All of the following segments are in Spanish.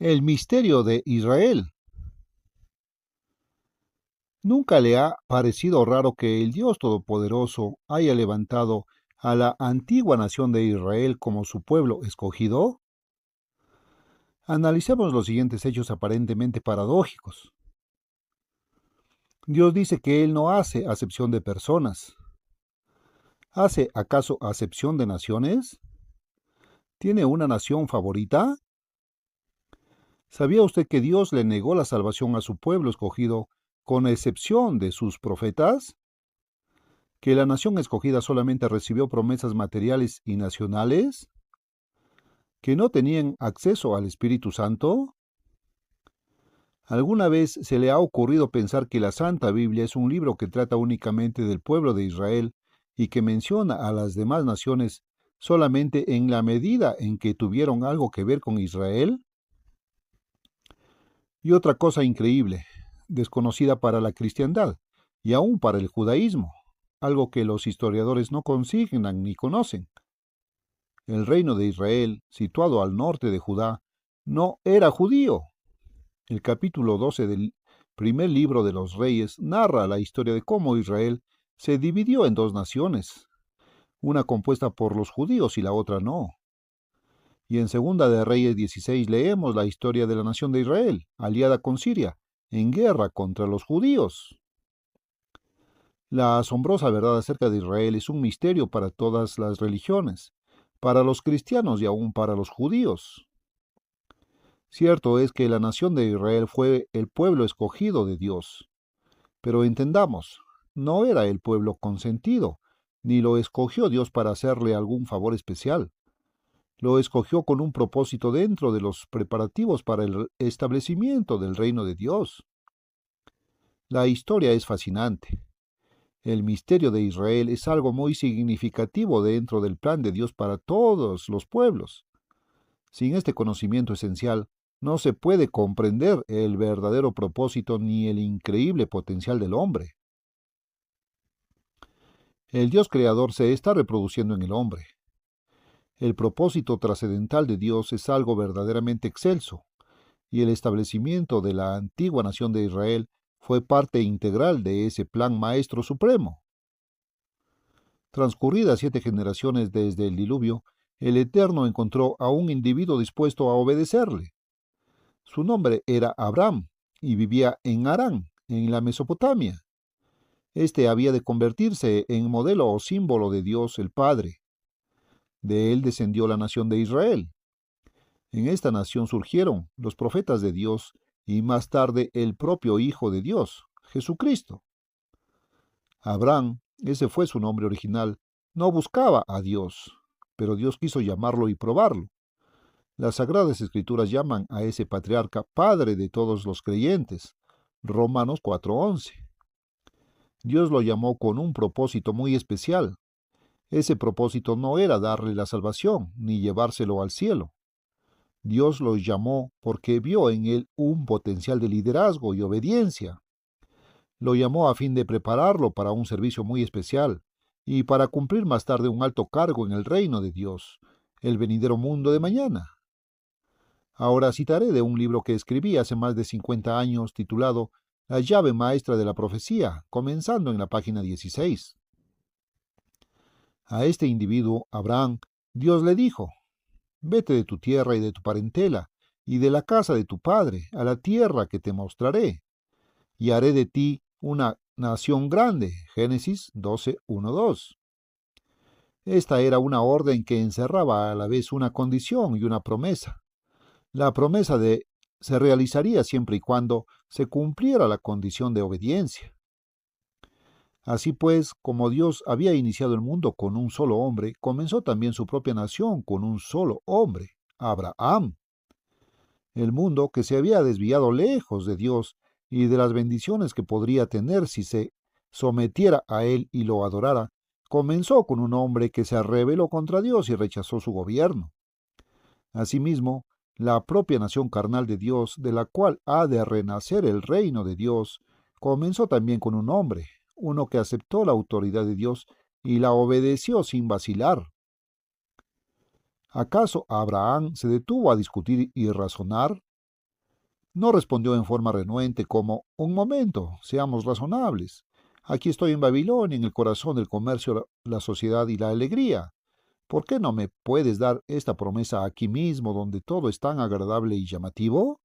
El misterio de Israel. ¿Nunca le ha parecido raro que el Dios Todopoderoso haya levantado a la antigua nación de Israel como su pueblo escogido? Analicemos los siguientes hechos aparentemente paradójicos. Dios dice que Él no hace acepción de personas. ¿Hace acaso acepción de naciones? ¿Tiene una nación favorita? ¿Sabía usted que Dios le negó la salvación a su pueblo escogido con excepción de sus profetas? ¿Que la nación escogida solamente recibió promesas materiales y nacionales? ¿Que no tenían acceso al Espíritu Santo? ¿Alguna vez se le ha ocurrido pensar que la Santa Biblia es un libro que trata únicamente del pueblo de Israel y que menciona a las demás naciones solamente en la medida en que tuvieron algo que ver con Israel? Y otra cosa increíble, desconocida para la cristiandad y aún para el judaísmo, algo que los historiadores no consignan ni conocen. El reino de Israel, situado al norte de Judá, no era judío. El capítulo 12 del primer libro de los Reyes narra la historia de cómo Israel se dividió en dos naciones, una compuesta por los judíos y la otra no. Y en Segunda de Reyes 16 leemos la historia de la nación de Israel, aliada con Siria, en guerra contra los judíos. La asombrosa verdad acerca de Israel es un misterio para todas las religiones, para los cristianos y aún para los judíos. Cierto es que la nación de Israel fue el pueblo escogido de Dios, pero entendamos, no era el pueblo consentido, ni lo escogió Dios para hacerle algún favor especial. Lo escogió con un propósito dentro de los preparativos para el establecimiento del reino de Dios. La historia es fascinante. El misterio de Israel es algo muy significativo dentro del plan de Dios para todos los pueblos. Sin este conocimiento esencial, no se puede comprender el verdadero propósito ni el increíble potencial del hombre. El Dios creador se está reproduciendo en el hombre. El propósito trascendental de Dios es algo verdaderamente excelso, y el establecimiento de la antigua nación de Israel fue parte integral de ese plan maestro supremo. Transcurridas 7 generaciones desde el diluvio, el Eterno encontró a un individuo dispuesto a obedecerle. Su nombre era Abraham y vivía en Harán, en la Mesopotamia. Este había de convertirse en modelo o símbolo de Dios el Padre. De él descendió la nación de Israel. En esta nación surgieron los profetas de Dios y más tarde el propio Hijo de Dios, Jesucristo. Abraham, ese fue su nombre original, no buscaba a Dios, pero Dios quiso llamarlo y probarlo. Las Sagradas Escrituras llaman a ese patriarca Padre de todos los creyentes. Romanos 4:11. Dios lo llamó con un propósito muy especial. Ese propósito no era darle la salvación ni llevárselo al cielo. Dios lo llamó porque vio en él un potencial de liderazgo y obediencia. Lo llamó a fin de prepararlo para un servicio muy especial y para cumplir más tarde un alto cargo en el reino de Dios, el venidero mundo de mañana. Ahora citaré de un libro que escribí hace más de 50 años titulado La llave maestra de la profecía, comenzando en la página 16. A este individuo, Abraham, Dios le dijo: Vete de tu tierra y de tu parentela, y de la casa de tu padre, a la tierra que te mostraré, y haré de ti una nación grande. Génesis 12:1-2. Esta era una orden que encerraba a la vez una condición y una promesa. La promesa se realizaría siempre y cuando se cumpliera la condición de obediencia. Así pues, como Dios había iniciado el mundo con un solo hombre, comenzó también su propia nación con un solo hombre, Abraham. El mundo, que se había desviado lejos de Dios y de las bendiciones que podría tener si se sometiera a él y lo adorara, comenzó con un hombre que se rebeló contra Dios y rechazó su gobierno. Asimismo, la propia nación carnal de Dios, de la cual ha de renacer el reino de Dios, comenzó también con un hombre, uno que aceptó la autoridad de Dios y la obedeció sin vacilar. ¿Acaso Abraham se detuvo a discutir y razonar? No respondió en forma renuente como, un momento, seamos razonables. Aquí estoy en Babilonia, en el corazón del comercio, la sociedad y la alegría. ¿Por qué no me puedes dar esta promesa aquí mismo, donde todo es tan agradable y llamativo?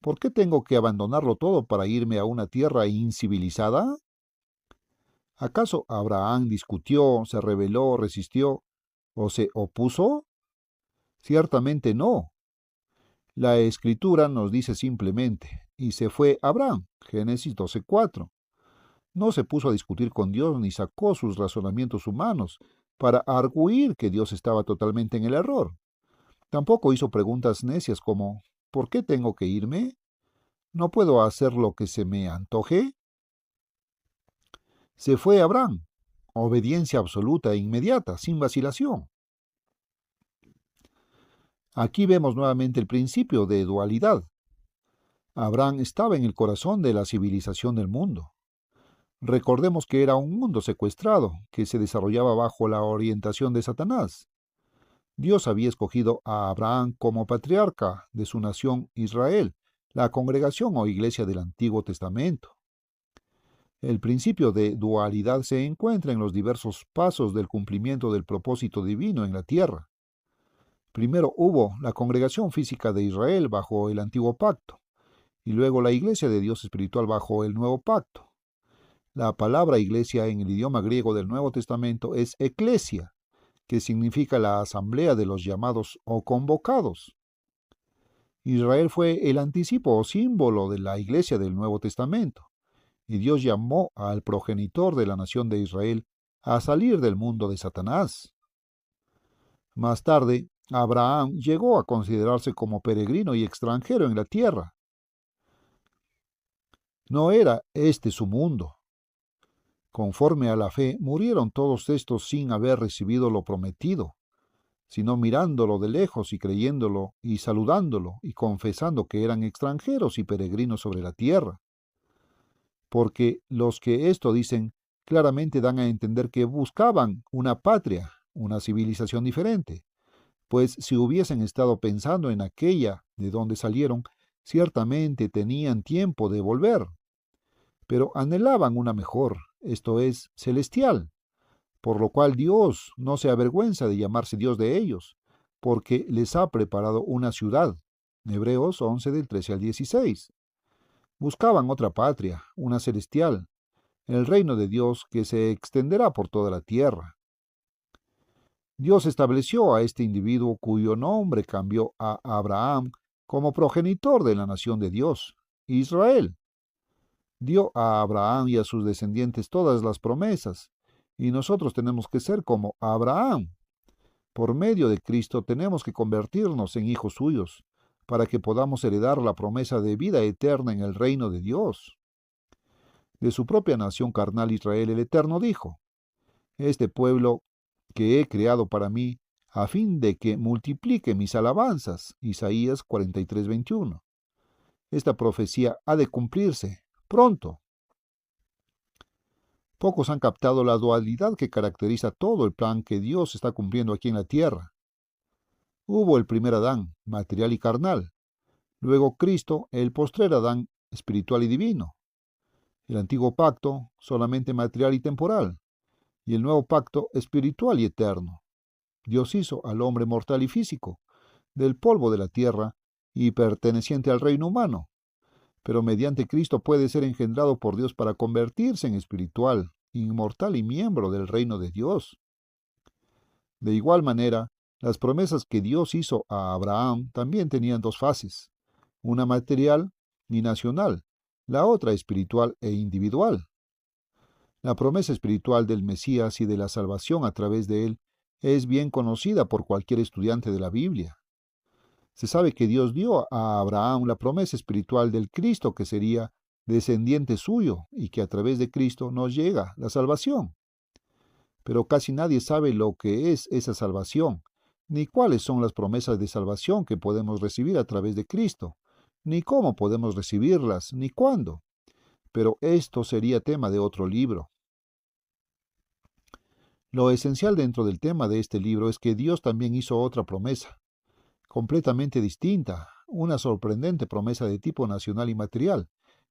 ¿Por qué tengo que abandonarlo todo para irme a una tierra incivilizada? ¿Acaso Abraham discutió, se rebeló, resistió o se opuso? Ciertamente no. La Escritura nos dice simplemente, y se fue Abraham, Génesis 12:4. No se puso a discutir con Dios ni sacó sus razonamientos humanos para arguir que Dios estaba totalmente en el error. Tampoco hizo preguntas necias como ¿por qué tengo que irme? ¿No puedo hacer lo que se me antoje? Se fue Abraham, obediencia absoluta e inmediata, sin vacilación. Aquí vemos nuevamente el principio de dualidad. Abraham estaba en el corazón de la civilización del mundo. Recordemos que era un mundo secuestrado, que se desarrollaba bajo la orientación de Satanás. Dios había escogido a Abraham como patriarca de su nación Israel, la congregación o iglesia del Antiguo Testamento. El principio de dualidad se encuentra en los diversos pasos del cumplimiento del propósito divino en la tierra. Primero hubo la congregación física de Israel bajo el antiguo pacto, y luego la iglesia de Dios espiritual bajo el nuevo pacto. La palabra iglesia en el idioma griego del Nuevo Testamento es eclesia, que significa la asamblea de los llamados o convocados. Israel fue el anticipo o símbolo de la iglesia del Nuevo Testamento, y Dios llamó al progenitor de la nación de Israel a salir del mundo de Satanás. Más tarde, Abraham llegó a considerarse como peregrino y extranjero en la tierra. No era este su mundo. Conforme a la fe, murieron todos estos sin haber recibido lo prometido, sino mirándolo de lejos y creyéndolo y saludándolo y confesando que eran extranjeros y peregrinos sobre la tierra. Porque los que esto dicen claramente dan a entender que buscaban una patria, una civilización diferente, pues si hubiesen estado pensando en aquella de donde salieron, ciertamente tenían tiempo de volver, pero anhelaban una mejor, esto es, celestial, por lo cual Dios no se avergüenza de llamarse Dios de ellos, porque les ha preparado una ciudad. Hebreos 11 del 13 al 16. Buscaban otra patria, una celestial, el reino de Dios que se extenderá por toda la tierra. Dios estableció a este individuo cuyo nombre cambió a Abraham como progenitor de la nación de Dios, Israel. Dio a Abraham y a sus descendientes todas las promesas, y nosotros tenemos que ser como Abraham. Por medio de Cristo tenemos que convertirnos en hijos suyos, para que podamos heredar la promesa de vida eterna en el reino de Dios. De su propia nación carnal Israel el Eterno dijo, este pueblo que he creado para mí, a fin de que multiplique mis alabanzas. Isaías 43:21. Esta profecía ha de cumplirse pronto. Pocos han captado la dualidad que caracteriza todo el plan que Dios está cumpliendo aquí en la tierra. Hubo el primer Adán, material y carnal. Luego Cristo, el postrer Adán, espiritual y divino. El antiguo pacto, solamente material y temporal. Y el nuevo pacto, espiritual y eterno. Dios hizo al hombre mortal y físico, del polvo de la tierra y perteneciente al reino humano, pero mediante Cristo puede ser engendrado por Dios para convertirse en espiritual, inmortal y miembro del reino de Dios. De igual manera, las promesas que Dios hizo a Abraham también tenían dos fases, una material y nacional, la otra espiritual e individual. La promesa espiritual del Mesías y de la salvación a través de él es bien conocida por cualquier estudiante de la Biblia. Se sabe que Dios dio a Abraham la promesa espiritual del Cristo que sería descendiente suyo y que a través de Cristo nos llega la salvación. Pero casi nadie sabe lo que es esa salvación, ni cuáles son las promesas de salvación que podemos recibir a través de Cristo, ni cómo podemos recibirlas, ni cuándo. Pero esto sería tema de otro libro. Lo esencial dentro del tema de este libro es que Dios también hizo otra promesa, completamente distinta, una sorprendente promesa de tipo nacional y material,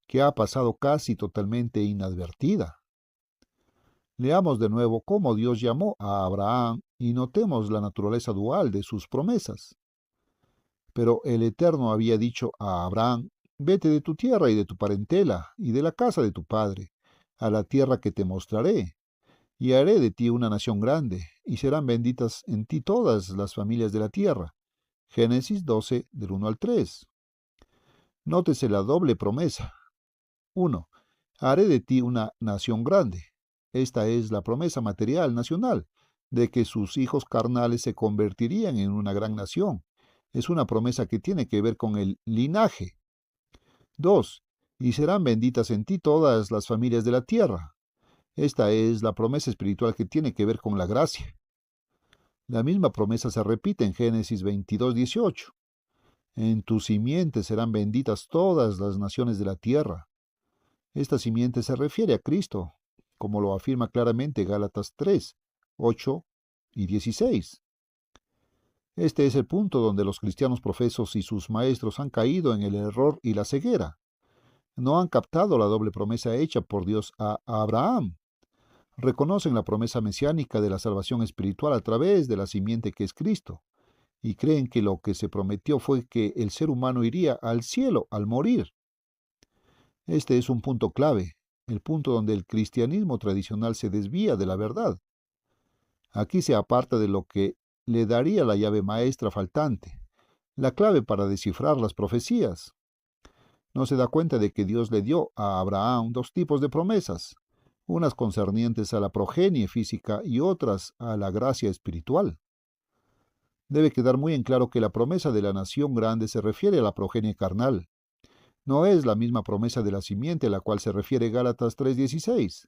que ha pasado casi totalmente inadvertida. Leamos de nuevo cómo Dios llamó a Abraham y notemos la naturaleza dual de sus promesas. Pero el Eterno había dicho a Abraham: vete de tu tierra y de tu parentela y de la casa de tu padre, a la tierra que te mostraré, y haré de ti una nación grande, y serán benditas en ti todas las familias de la tierra. Génesis 12, del 1 al 3. Nótese la doble promesa. 1. Haré de ti una nación grande. Esta es la promesa material nacional, de que sus hijos carnales se convertirían en una gran nación. Es una promesa que tiene que ver con el linaje. 2. Y serán benditas en ti todas las familias de la tierra. Esta es la promesa espiritual que tiene que ver con la gracia. La misma promesa se repite en Génesis 22, 18. En tu simiente serán benditas todas las naciones de la tierra. Esta simiente se refiere a Cristo, como lo afirma claramente Gálatas 3, 8 y 16. Este es el punto donde los cristianos profesos y sus maestros han caído en el error y la ceguera. No han captado la doble promesa hecha por Dios a Abraham. Reconocen la promesa mesiánica de la salvación espiritual a través de la simiente que es Cristo, y creen que lo que se prometió fue que el ser humano iría al cielo al morir. Este es un punto clave, el punto donde el cristianismo tradicional se desvía de la verdad. Aquí se aparta de lo que le daría la llave maestra faltante, la clave para descifrar las profecías. No se da cuenta de que Dios le dio a Abraham dos tipos de promesas, unas concernientes a la progenie física y otras a la gracia espiritual. Debe quedar muy en claro que la promesa de la nación grande se refiere a la progenie carnal. No es la misma promesa de la simiente a la cual se refiere Gálatas 3:16.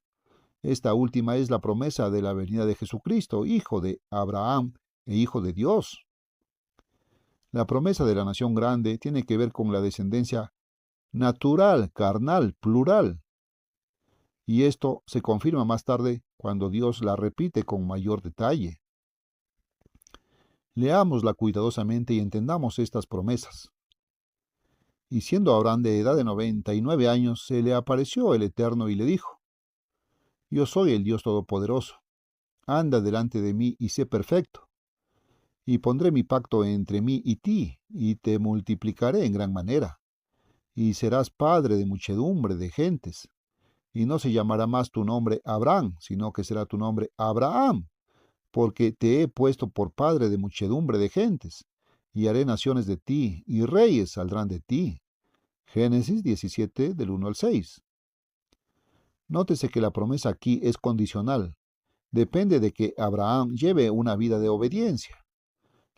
Esta última es la promesa de la venida de Jesucristo, hijo de Abraham e hijo de Dios. La promesa de la nación grande tiene que ver con la descendencia natural, carnal, plural. Y esto se confirma más tarde cuando Dios la repite con mayor detalle. Leámosla cuidadosamente y entendamos estas promesas. Y siendo Abraham de edad de 99 años, se le apareció el Eterno y le dijo: yo soy el Dios Todopoderoso. Anda delante de mí y sé perfecto. Y pondré mi pacto entre mí y ti, y te multiplicaré en gran manera. Y serás padre de muchedumbre de gentes. Y no se llamará más tu nombre Abraham, sino que será tu nombre Abraham, porque te he puesto por padre de muchedumbre de gentes, y haré naciones de ti, y reyes saldrán de ti. Génesis 17, del 1 al 6. Nótese que la promesa aquí es condicional. Depende de que Abraham lleve una vida de obediencia.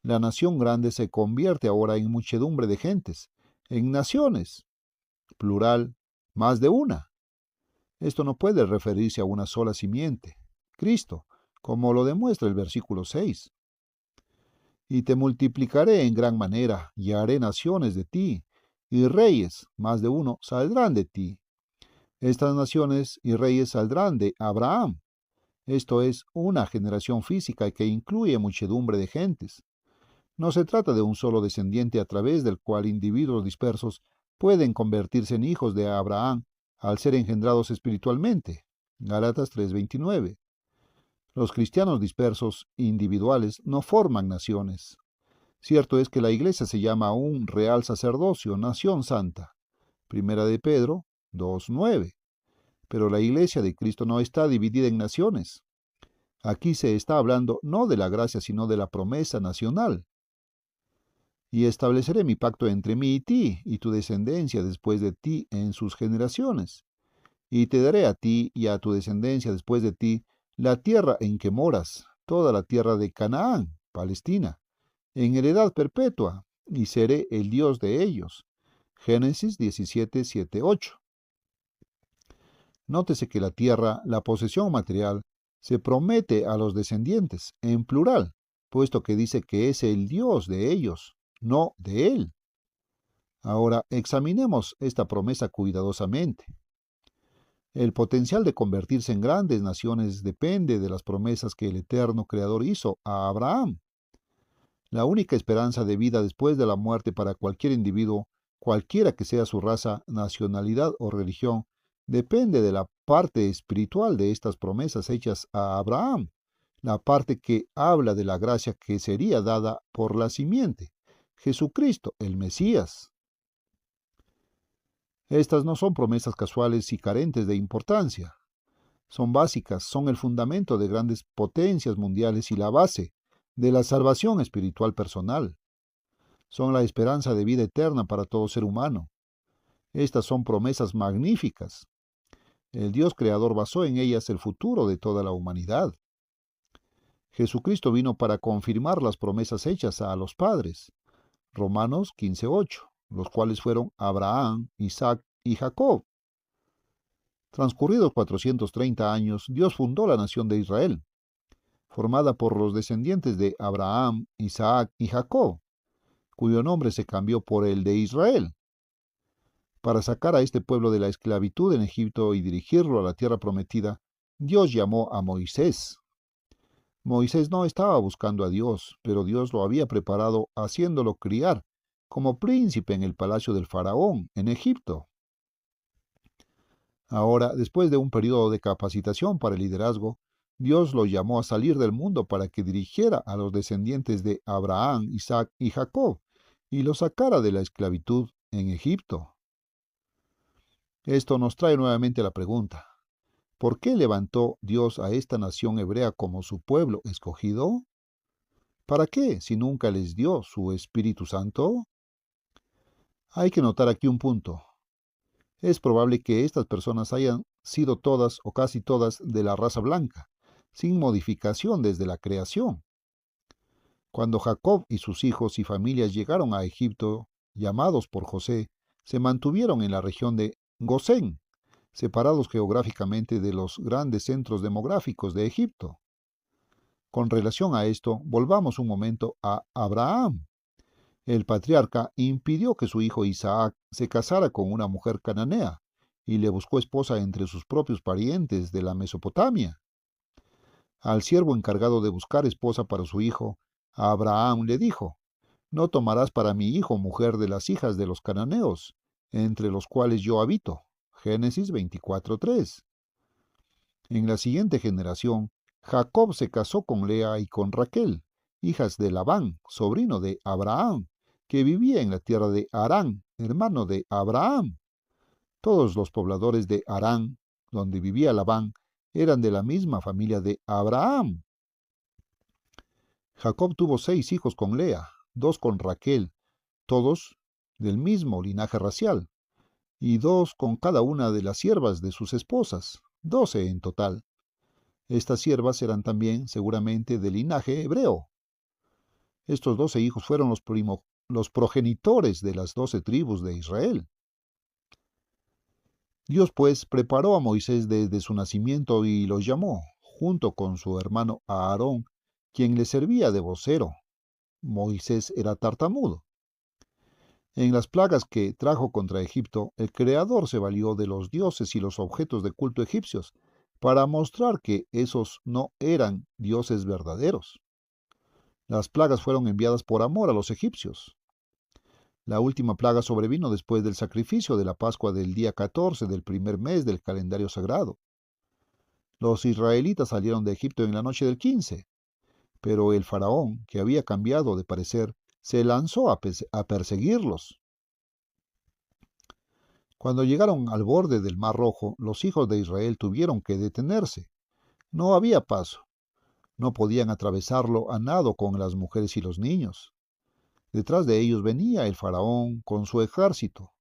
La nación grande se convierte ahora en muchedumbre de gentes, en naciones, plural, más de una. Esto no puede referirse a una sola simiente, Cristo, como lo demuestra el versículo 6. Y te multiplicaré en gran manera, y haré naciones de ti, y reyes, más de uno, saldrán de ti. Estas naciones y reyes saldrán de Abraham. Esto es una generación física que incluye muchedumbre de gentes. No se trata de un solo descendiente a través del cual individuos dispersos pueden convertirse en hijos de Abraham al ser engendrados espiritualmente. Gálatas 3:29. Los cristianos dispersos individuales no forman naciones. Cierto es que la iglesia se llama un real sacerdocio, nación santa. Primera de Pedro 2:9. Pero la iglesia de Cristo no está dividida en naciones. Aquí se está hablando no de la gracia, sino de la promesa nacional. Y estableceré mi pacto entre mí y ti, y tu descendencia después de ti en sus generaciones. Y te daré a ti y a tu descendencia después de ti la tierra en que moras, toda la tierra de Canaán, Palestina, en heredad perpetua, y seré el Dios de ellos. Génesis 17, 7, 8. Nótese que la tierra, la posesión material, se promete a los descendientes, en plural, puesto que dice que es el Dios de ellos, no de él. Ahora examinemos esta promesa cuidadosamente. El potencial de convertirse en grandes naciones depende de las promesas que el eterno Creador hizo a Abraham. La única esperanza de vida después de la muerte para cualquier individuo, cualquiera que sea su raza, nacionalidad o religión, depende de la parte espiritual de estas promesas hechas a Abraham, la parte que habla de la gracia que sería dada por la simiente, Jesucristo, el Mesías. Estas no son promesas casuales y carentes de importancia. Son básicas, son el fundamento de grandes potencias mundiales y la base de la salvación espiritual personal. Son la esperanza de vida eterna para todo ser humano. Estas son promesas magníficas. El Dios creador basó en ellas el futuro de toda la humanidad. Jesucristo vino para confirmar las promesas hechas a los padres. Romanos 15:8, los cuales fueron Abraham, Isaac y Jacob. Transcurridos 430 años, Dios fundó la nación de Israel, formada por los descendientes de Abraham, Isaac y Jacob, cuyo nombre se cambió por el de Israel. Para sacar a este pueblo de la esclavitud en Egipto y dirigirlo a la tierra prometida, Dios llamó a Moisés. Moisés no estaba buscando a Dios, pero Dios lo había preparado haciéndolo criar como príncipe en el palacio del faraón en Egipto. Ahora, después de un periodo de capacitación para el liderazgo, Dios lo llamó a salir del mundo para que dirigiera a los descendientes de Abraham, Isaac y Jacob y los sacara de la esclavitud en Egipto. Esto nos trae nuevamente la pregunta: ¿por qué levantó Dios a esta nación hebrea como su pueblo escogido? ¿Para qué, si nunca les dio su Espíritu Santo? Hay que notar aquí un punto. Es probable que estas personas hayan sido todas o casi todas de la raza blanca, sin modificación desde la creación. Cuando Jacob y sus hijos y familias llegaron a Egipto, llamados por José, se mantuvieron en la región de Gosén, separados geográficamente de los grandes centros demográficos de Egipto. Con relación a esto, volvamos un momento a Abraham. El patriarca impidió que su hijo Isaac se casara con una mujer cananea y le buscó esposa entre sus propios parientes de la Mesopotamia. Al siervo encargado de buscar esposa para su hijo, Abraham le dijo: «No tomarás para mi hijo mujer de las hijas de los cananeos, entre los cuales yo habito». Génesis 24:3. En la siguiente generación, Jacob se casó con Lea y con Raquel, hijas de Labán, sobrino de Abraham, que vivía en la tierra de Harán, hermano de Abraham. Todos los pobladores de Harán, donde vivía Labán, eran de la misma familia de Abraham. Jacob tuvo 6 hijos con Lea, 2 con Raquel, todos del mismo linaje racial, y 2 con cada una de las siervas de sus esposas, 12 en total. Estas siervas eran también seguramente de linaje hebreo. Estos 12 hijos fueron los progenitores de las 12 tribus de Israel. Dios pues preparó a Moisés desde su nacimiento y los llamó, junto con su hermano Aarón, quien le servía de vocero. Moisés era tartamudo. En las plagas que trajo contra Egipto, el Creador se valió de los dioses y los objetos de culto egipcios para mostrar que esos no eran dioses verdaderos. Las plagas fueron enviadas por amor a los egipcios. La última plaga sobrevino después del sacrificio de la Pascua del día 14 del primer mes del calendario sagrado. Los israelitas salieron de Egipto en la noche del 15, pero el faraón, que había cambiado de parecer, se lanzó a perseguirlos. Cuando llegaron al borde del Mar Rojo, los hijos de Israel tuvieron que detenerse. No había paso. No podían atravesarlo a nado con las mujeres y los niños. Detrás de ellos venía el faraón con su ejército.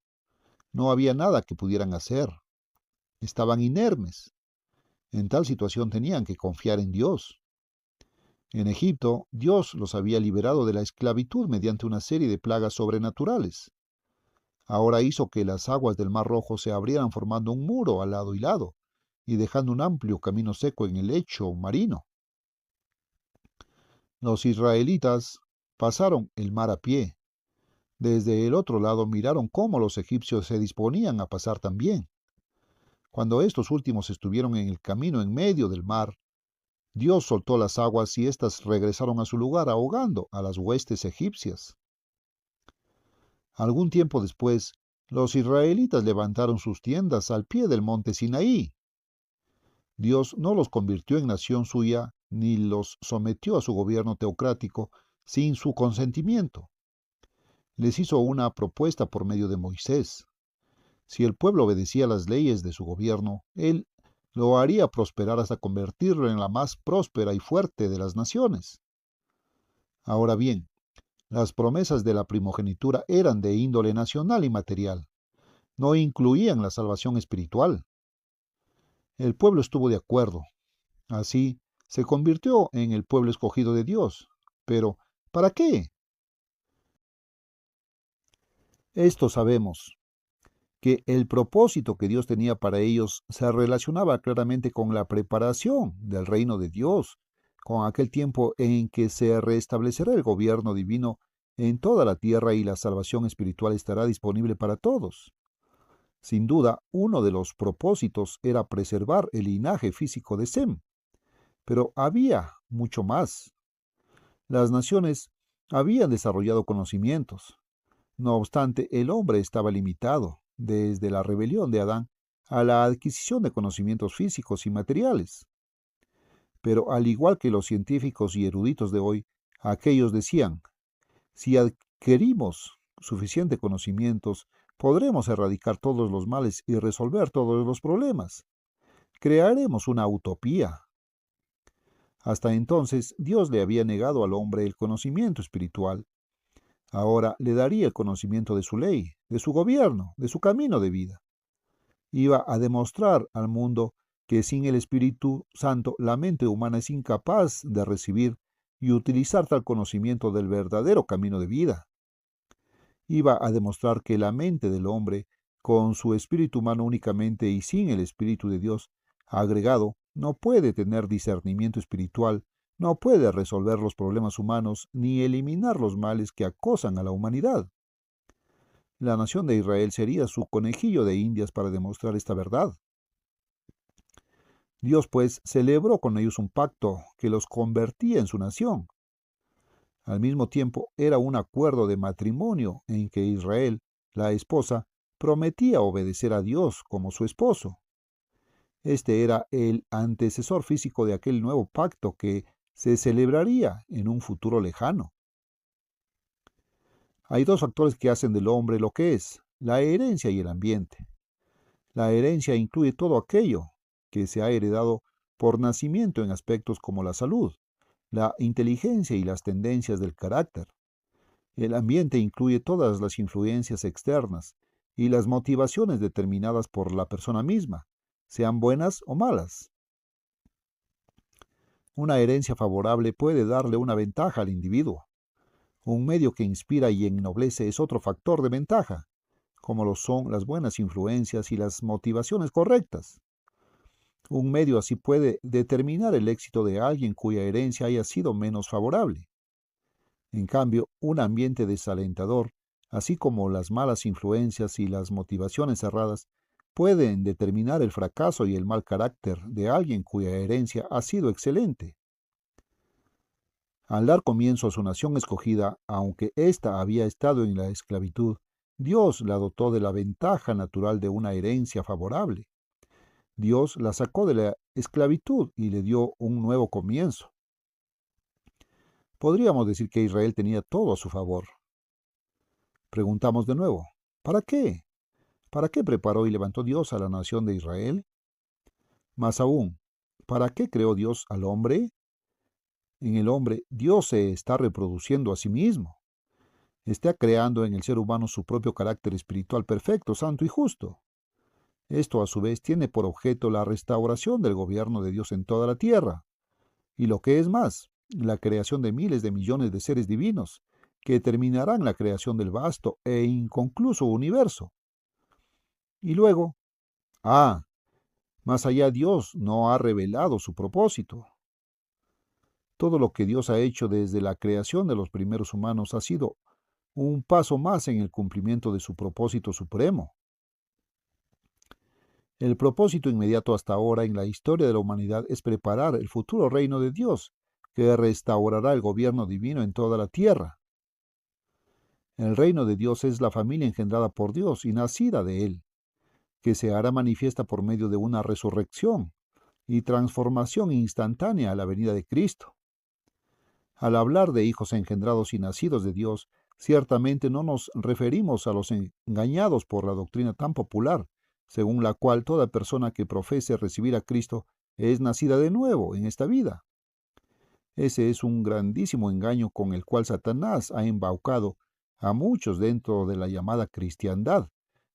No había nada que pudieran hacer. Estaban inermes. En tal situación tenían que confiar en Dios. En Egipto, Dios los había liberado de la esclavitud mediante una serie de plagas sobrenaturales. Ahora hizo que las aguas del Mar Rojo se abrieran formando un muro al lado y lado, y dejando un amplio camino seco en el lecho marino. Los israelitas pasaron el mar a pie. Desde el otro lado miraron cómo los egipcios se disponían a pasar también. Cuando estos últimos estuvieron en el camino en medio del mar, Dios soltó las aguas y éstas regresaron a su lugar ahogando a las huestes egipcias. Algún tiempo después, los israelitas levantaron sus tiendas al pie del monte Sinaí. Dios no los convirtió en nación suya ni los sometió a su gobierno teocrático sin su consentimiento. Les hizo una propuesta por medio de Moisés. Si el pueblo obedecía las leyes de su gobierno, él lo haría prosperar hasta convertirlo en la más próspera y fuerte de las naciones. Ahora bien, las promesas de la primogenitura eran de índole nacional y material, no incluían la salvación espiritual. El pueblo estuvo de acuerdo. Así, se convirtió en el pueblo escogido de Dios. Pero, ¿para qué? Esto sabemos, que el propósito que Dios tenía para ellos se relacionaba claramente con la preparación del reino de Dios, con aquel tiempo en que se restablecerá el gobierno divino en toda la tierra y la salvación espiritual estará disponible para todos. Sin duda, uno de los propósitos era preservar el linaje físico de Sem, pero había mucho más. Las naciones habían desarrollado conocimientos. No obstante, el hombre estaba limitado, desde la rebelión de Adán, a la adquisición de conocimientos físicos y materiales. Pero al igual que los científicos y eruditos de hoy, aquellos decían, si adquirimos suficiente conocimientos, podremos erradicar todos los males y resolver todos los problemas. Crearemos una utopía. Hasta entonces, Dios le había negado al hombre el conocimiento espiritual. Ahora le daría el conocimiento de su ley, de su gobierno, de su camino de vida. Iba a demostrar al mundo que sin el Espíritu Santo la mente humana es incapaz de recibir y utilizar tal conocimiento del verdadero camino de vida. Iba a demostrar que la mente del hombre, con su espíritu humano únicamente y sin el Espíritu de Dios agregado, no puede tener discernimiento espiritual, no puede resolver los problemas humanos ni eliminar los males que acosan a la humanidad. La nación de Israel sería su conejillo de indias para demostrar esta verdad. Dios, pues, celebró con ellos un pacto que los convertía en su nación. Al mismo tiempo, era un acuerdo de matrimonio en que Israel, la esposa, prometía obedecer a Dios como su esposo. Este era el antecesor físico de aquel nuevo pacto que se celebraría en un futuro lejano. Hay dos factores que hacen del hombre lo que es, la herencia y el ambiente. La herencia incluye todo aquello que se ha heredado por nacimiento en aspectos como la salud, la inteligencia y las tendencias del carácter. El ambiente incluye todas las influencias externas y las motivaciones determinadas por la persona misma, sean buenas o malas. Una herencia favorable puede darle una ventaja al individuo. Un medio que inspira y ennoblece es otro factor de ventaja, como lo son las buenas influencias y las motivaciones correctas. Un medio así puede determinar el éxito de alguien cuya herencia haya sido menos favorable. En cambio, un ambiente desalentador, así como las malas influencias y las motivaciones erradas, pueden determinar el fracaso y el mal carácter de alguien cuya herencia ha sido excelente. Al dar comienzo a su nación escogida, aunque ésta había estado en la esclavitud, Dios la dotó de la ventaja natural de una herencia favorable. Dios la sacó de la esclavitud y le dio un nuevo comienzo. Podríamos decir que Israel tenía todo a su favor. Preguntamos de nuevo, ¿para qué? ¿Para qué preparó y levantó Dios a la nación de Israel? Más aún, ¿para qué creó Dios al hombre? En el hombre, Dios se está reproduciendo a sí mismo. Está creando en el ser humano su propio carácter espiritual perfecto, santo y justo. Esto, a su vez, tiene por objeto la restauración del gobierno de Dios en toda la tierra. Y lo que es más, la creación de miles de millones de seres divinos, que terminarán la creación del vasto e inconcluso universo. Y luego, más allá Dios no ha revelado su propósito. Todo lo que Dios ha hecho desde la creación de los primeros humanos ha sido un paso más en el cumplimiento de su propósito supremo. El propósito inmediato hasta ahora en la historia de la humanidad es preparar el futuro reino de Dios, que restaurará el gobierno divino en toda la tierra. El reino de Dios es la familia engendrada por Dios y nacida de Él, que se hará manifiesta por medio de una resurrección y transformación instantánea a la venida de Cristo. Al hablar de hijos engendrados y nacidos de Dios, ciertamente no nos referimos a los engañados por la doctrina tan popular, según la cual toda persona que profese recibir a Cristo es nacida de nuevo en esta vida. Ese es un grandísimo engaño con el cual Satanás ha embaucado a muchos dentro de la llamada cristiandad,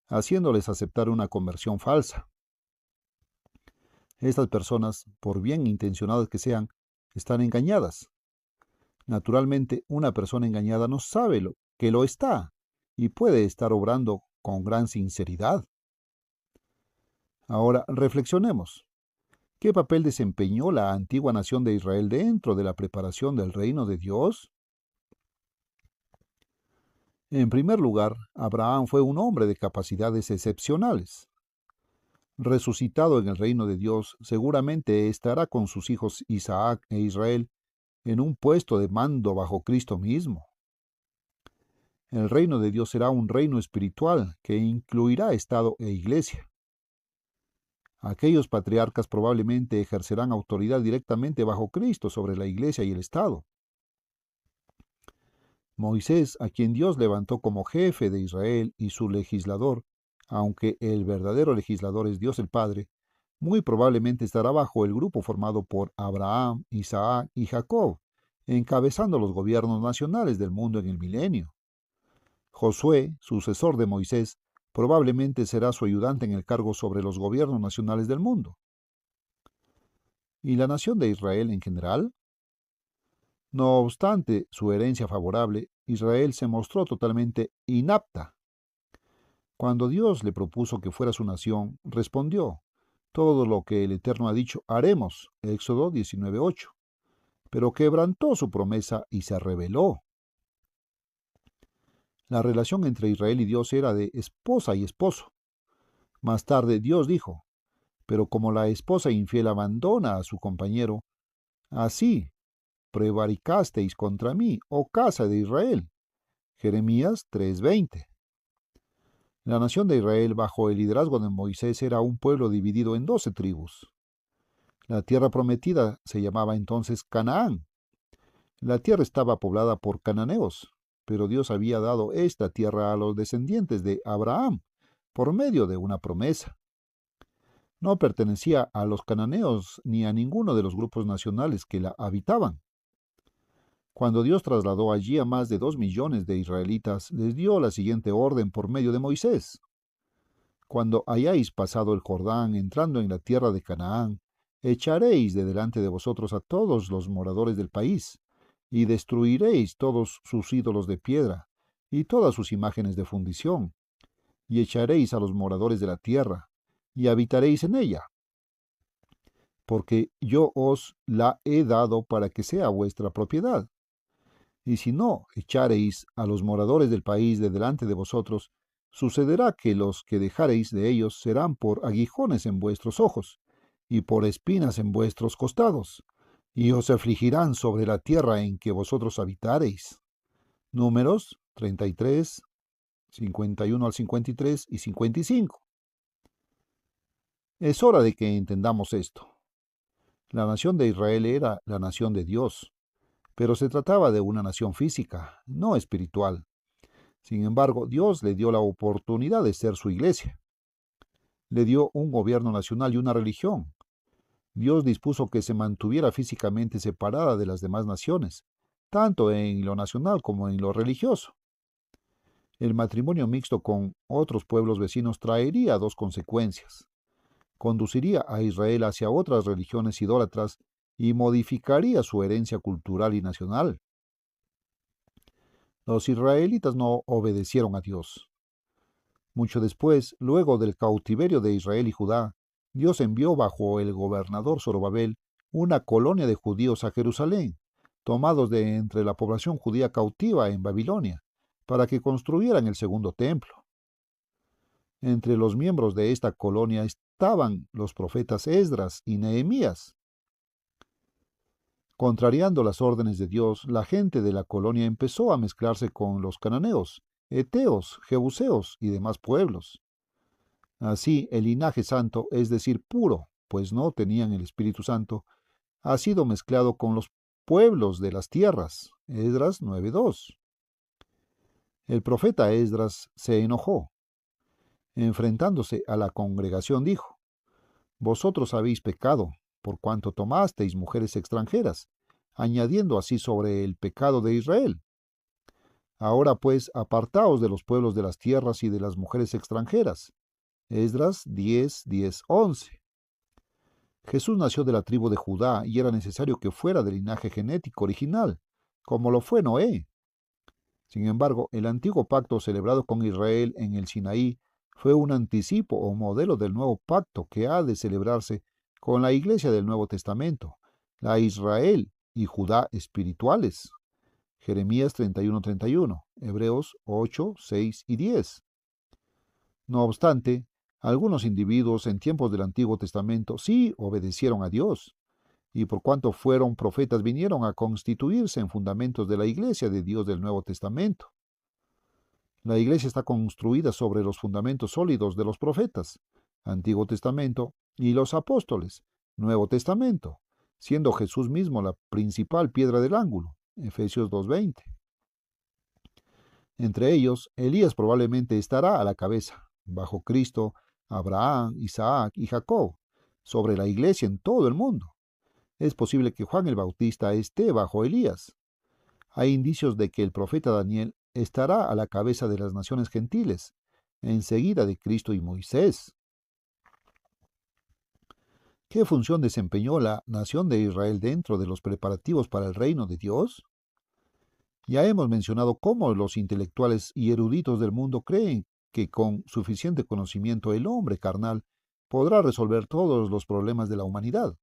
haciéndoles aceptar una conversión falsa. Estas personas, por bien intencionadas que sean, están engañadas. Naturalmente, una persona engañada no sabe que lo está y puede estar obrando con gran sinceridad. Ahora, reflexionemos. ¿Qué papel desempeñó la antigua nación de Israel dentro de la preparación del reino de Dios? En primer lugar, Abraham fue un hombre de capacidades excepcionales. Resucitado en el reino de Dios, seguramente estará con sus hijos Isaac e Israel en un puesto de mando bajo Cristo mismo. El reino de Dios será un reino espiritual que incluirá Estado e Iglesia. Aquellos patriarcas probablemente ejercerán autoridad directamente bajo Cristo sobre la Iglesia y el Estado. Moisés, a quien Dios levantó como jefe de Israel y su legislador, aunque el verdadero legislador es Dios el Padre, muy probablemente estará bajo el grupo formado por Abraham, Isaac y Jacob, encabezando los gobiernos nacionales del mundo en el milenio. Josué, sucesor de Moisés, probablemente será su ayudante en el cargo sobre los gobiernos nacionales del mundo. ¿Y la nación de Israel en general? No obstante su herencia favorable, Israel se mostró totalmente inapta. Cuando Dios le propuso que fuera su nación, respondió: todo lo que el Eterno ha dicho haremos, Éxodo 19:8. Pero quebrantó su promesa y se rebeló. La relación entre Israel y Dios era de esposa y esposo. Más tarde Dios dijo: pero como la esposa infiel abandona a su compañero, así prevaricasteis contra mí, oh casa de Israel. Jeremías 3:20. La nación de Israel bajo el liderazgo de Moisés era un pueblo dividido en 12 tribus. La tierra prometida se llamaba entonces Canaán. La tierra estaba poblada por cananeos, pero Dios había dado esta tierra a los descendientes de Abraham por medio de una promesa. No pertenecía a los cananeos ni a ninguno de los grupos nacionales que la habitaban. Cuando Dios trasladó allí a más de 2 millones de israelitas, les dio la siguiente orden por medio de Moisés: cuando hayáis pasado el Jordán entrando en la tierra de Canaán, echaréis de delante de vosotros a todos los moradores del país, y destruiréis todos sus ídolos de piedra, y todas sus imágenes de fundición, y echaréis a los moradores de la tierra, y habitaréis en ella, porque yo os la he dado para que sea vuestra propiedad. Y si no echareis a los moradores del país de delante de vosotros, sucederá que los que dejareis de ellos serán por aguijones en vuestros ojos, y por espinas en vuestros costados, y os afligirán sobre la tierra en que vosotros habitareis. Números 33, 51 al 53 y 55. Es hora de que entendamos esto. La nación de Israel era la nación de Dios, pero se trataba de una nación física, no espiritual. Sin embargo, Dios le dio la oportunidad de ser su iglesia. Le dio un gobierno nacional y una religión. Dios dispuso que se mantuviera físicamente separada de las demás naciones, tanto en lo nacional como en lo religioso. El matrimonio mixto con otros pueblos vecinos traería dos consecuencias: conduciría a Israel hacia otras religiones idólatras y modificaría su herencia cultural y nacional. Los israelitas no obedecieron a Dios. Mucho después, luego del cautiverio de Israel y Judá, Dios envió bajo el gobernador Zorobabel una colonia de judíos a Jerusalén, tomados de entre la población judía cautiva en Babilonia, para que construyeran el segundo templo. Entre los miembros de esta colonia estaban los profetas Esdras y Nehemías. Contrariando las órdenes de Dios, la gente de la colonia empezó a mezclarse con los cananeos, heteos, jebuseos y demás pueblos. Así, el linaje santo, es decir, puro, pues no tenían el Espíritu Santo, ha sido mezclado con los pueblos de las tierras. Esdras 9:2. El profeta Esdras se enojó. Enfrentándose a la congregación dijo: Vosotros habéis pecado, por cuanto tomasteis mujeres extranjeras, añadiendo así sobre el pecado de Israel. Ahora pues, apartaos de los pueblos de las tierras y de las mujeres extranjeras. Esdras 10:10-11. Jesús nació de la tribu de Judá y era necesario que fuera del linaje genético original, como lo fue Noé. Sin embargo, el antiguo pacto celebrado con Israel en el Sinaí fue un anticipo o modelo del nuevo pacto que ha de celebrarse con la Iglesia del Nuevo Testamento, la Israel y Judá espirituales. Jeremías 31:31, Hebreos 8:6-10. No obstante, algunos individuos en tiempos del Antiguo Testamento sí obedecieron a Dios, y por cuanto fueron profetas vinieron a constituirse en fundamentos de la Iglesia de Dios del Nuevo Testamento. La Iglesia está construida sobre los fundamentos sólidos de los profetas, Antiguo Testamento, y los apóstoles, Nuevo Testamento, siendo Jesús mismo la principal piedra del ángulo, Efesios 2:20. Entre ellos, Elías probablemente estará a la cabeza, bajo Cristo, Abraham, Isaac y Jacob, sobre la Iglesia en todo el mundo. Es posible que Juan el Bautista esté bajo Elías. Hay indicios de que el profeta Daniel estará a la cabeza de las naciones gentiles, enseguida de Cristo y Moisés. ¿Qué función desempeñó la nación de Israel dentro de los preparativos para el reino de Dios? Ya hemos mencionado cómo los intelectuales y eruditos del mundo creen que con suficiente conocimiento el hombre carnal podrá resolver todos los problemas de la humanidad.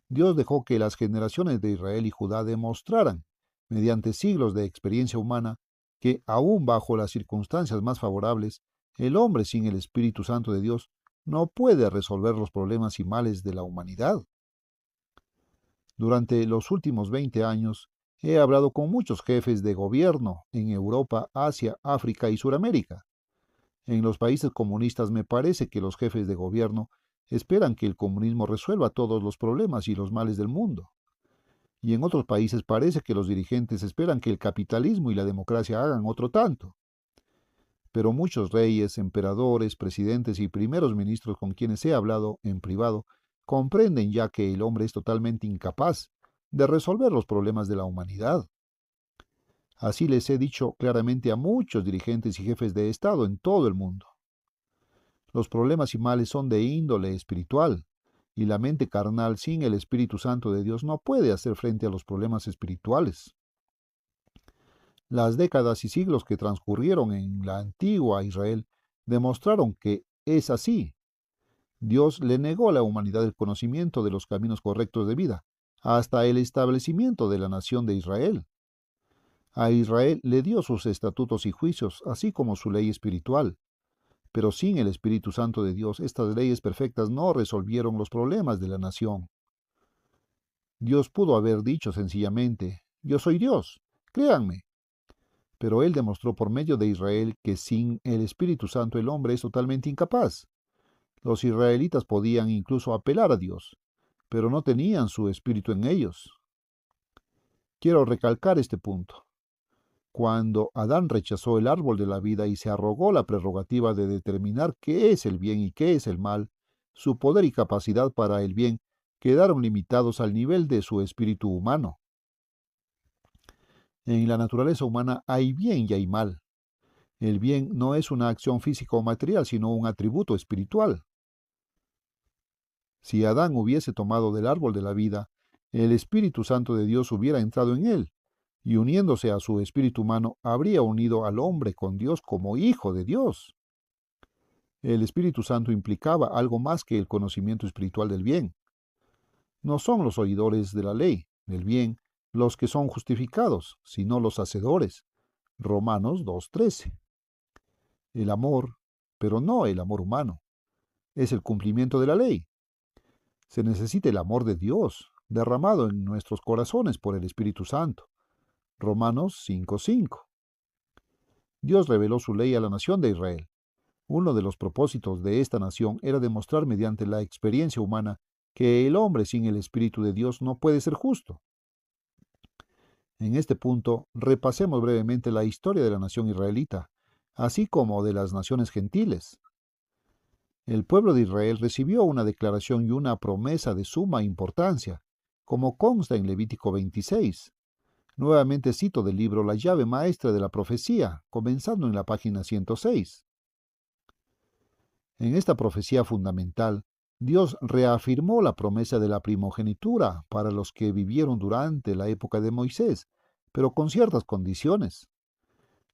Dios dejó que las generaciones de Israel y Judá demostraran, mediante siglos de experiencia humana, que aún bajo las circunstancias más favorables, el hombre sin el Espíritu Santo de Dios no puede resolver los problemas y males de la humanidad. Durante los últimos 20 años, he hablado con muchos jefes de gobierno en Europa, Asia, África y Suramérica. En los países comunistas me parece que los jefes de gobierno esperan que el comunismo resuelva todos los problemas y los males del mundo. Y en otros países parece que los dirigentes esperan que el capitalismo y la democracia hagan otro tanto. Pero muchos reyes, emperadores, presidentes y primeros ministros con quienes he hablado en privado comprenden ya que el hombre es totalmente incapaz de resolver los problemas de la humanidad. Así les he dicho claramente a muchos dirigentes y jefes de Estado en todo el mundo. Los problemas y males son de índole espiritual, y la mente carnal sin el Espíritu Santo de Dios no puede hacer frente a los problemas espirituales. Las décadas y siglos que transcurrieron en la antigua Israel demostraron que es así. Dios le negó a la humanidad el conocimiento de los caminos correctos de vida, hasta el establecimiento de la nación de Israel. A Israel le dio sus estatutos y juicios, así como su ley espiritual. Pero sin el Espíritu Santo de Dios, estas leyes perfectas no resolvieron los problemas de la nación. Dios pudo haber dicho sencillamente: yo soy Dios, créanme. Pero Él demostró por medio de Israel que sin el Espíritu Santo el hombre es totalmente incapaz. Los israelitas podían incluso apelar a Dios, pero no tenían su Espíritu en ellos. Quiero recalcar este punto. Cuando Adán rechazó el árbol de la vida y se arrogó la prerrogativa de determinar qué es el bien y qué es el mal, su poder y capacidad para el bien quedaron limitados al nivel de su espíritu humano. En la naturaleza humana hay bien y hay mal. El bien no es una acción física o material, sino un atributo espiritual. Si Adán hubiese tomado del árbol de la vida, el Espíritu Santo de Dios hubiera entrado en él, y uniéndose a su espíritu humano, habría unido al hombre con Dios como hijo de Dios. El Espíritu Santo implicaba algo más que el conocimiento espiritual del bien. No son los oidores de la ley, del bien, los que son justificados, sino los hacedores. Romanos 2:13. El amor, pero no el amor humano. es el cumplimiento de la ley. Se necesita el amor de Dios, derramado en nuestros corazones por el Espíritu Santo. Romanos 5:5. Dios reveló su ley a la nación de Israel. Uno de los propósitos de esta nación era demostrar mediante la experiencia humana que el hombre sin el Espíritu de Dios no puede ser justo. En este punto, repasemos brevemente la historia de la nación israelita, así como de las naciones gentiles. El pueblo de Israel recibió una declaración y una promesa de suma importancia, como consta en Levítico 26. Nuevamente cito del libro La llave maestra de la profecía, comenzando en la página 106. En esta profecía fundamental, Dios reafirmó la promesa de la primogenitura para los que vivieron durante la época de Moisés, pero con ciertas condiciones.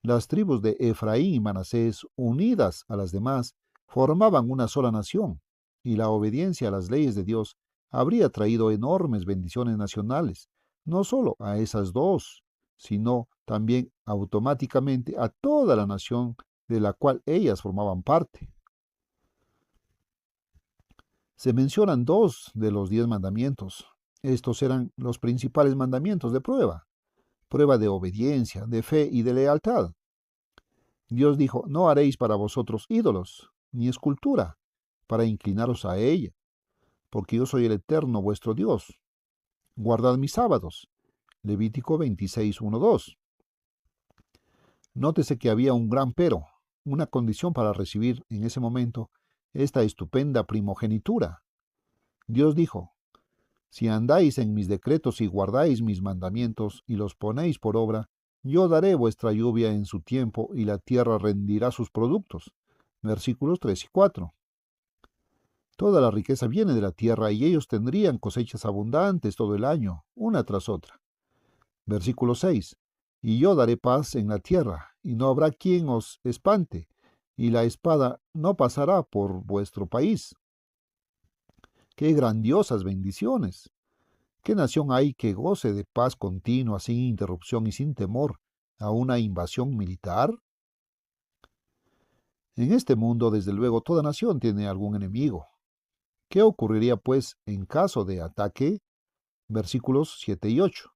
Las tribus de Efraín y Manasés, unidas a las demás, formaban una sola nación, y la obediencia a las leyes de Dios habría traído enormes bendiciones nacionales, no solo a esas dos, sino también automáticamente a toda la nación de la cual ellas formaban parte. Se mencionan 2 de los 10 mandamientos. Estos eran los principales mandamientos de prueba de obediencia, de fe y de lealtad. Dios dijo, no haréis para vosotros ídolos, ni escultura, para inclinaros a ella, porque yo soy el Eterno vuestro Dios. Guardad mis sábados. Levítico 26:1-2. Nótese que había un gran pero, una condición para recibir en ese momento esta estupenda primogenitura. Dios dijo, si andáis en mis decretos y guardáis mis mandamientos y los ponéis por obra, yo daré vuestra lluvia en su tiempo y la tierra rendirá sus productos. Versículos 3 y 4. Toda la riqueza viene de la tierra y ellos tendrían cosechas abundantes todo el año, una tras otra. Versículo 6. Y yo daré paz en la tierra, y no habrá quien os espante, y la espada no pasará por vuestro país. ¡Qué grandiosas bendiciones! ¿Qué nación hay que goce de paz continua, sin interrupción y sin temor a una invasión militar? En este mundo, desde luego, toda nación tiene algún enemigo. ¿Qué ocurriría, pues, en caso de ataque? Versículos 7 y 8.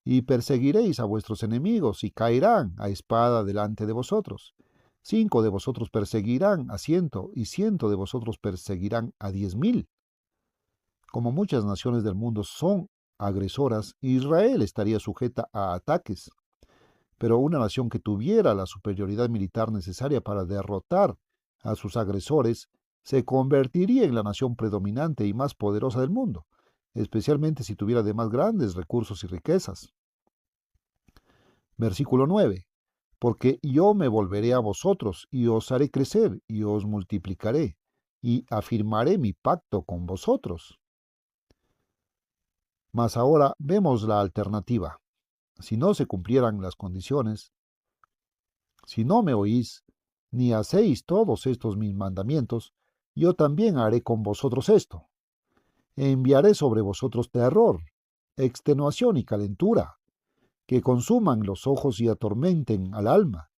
Y perseguiréis a vuestros enemigos, y caerán a espada delante de vosotros. 5 de vosotros perseguirán a 100, y 100 de vosotros perseguirán a 10,000. Como muchas naciones del mundo son agresoras, Israel estaría sujeta a ataques. Pero una nación que tuviera la superioridad militar necesaria para derrotar a sus agresores se convertiría en la nación predominante y más poderosa del mundo, especialmente si tuviera además grandes recursos y riquezas. Versículo 9. Porque yo me volveré a vosotros y os haré crecer y os multiplicaré y afirmaré mi pacto con vosotros. Mas ahora vemos la alternativa. Si no se cumplieran las condiciones, si no me oís, ni hacéis todos estos mis mandamientos, yo también haré con vosotros esto. Enviaré sobre vosotros terror, extenuación y calentura, que consuman los ojos y atormenten al alma,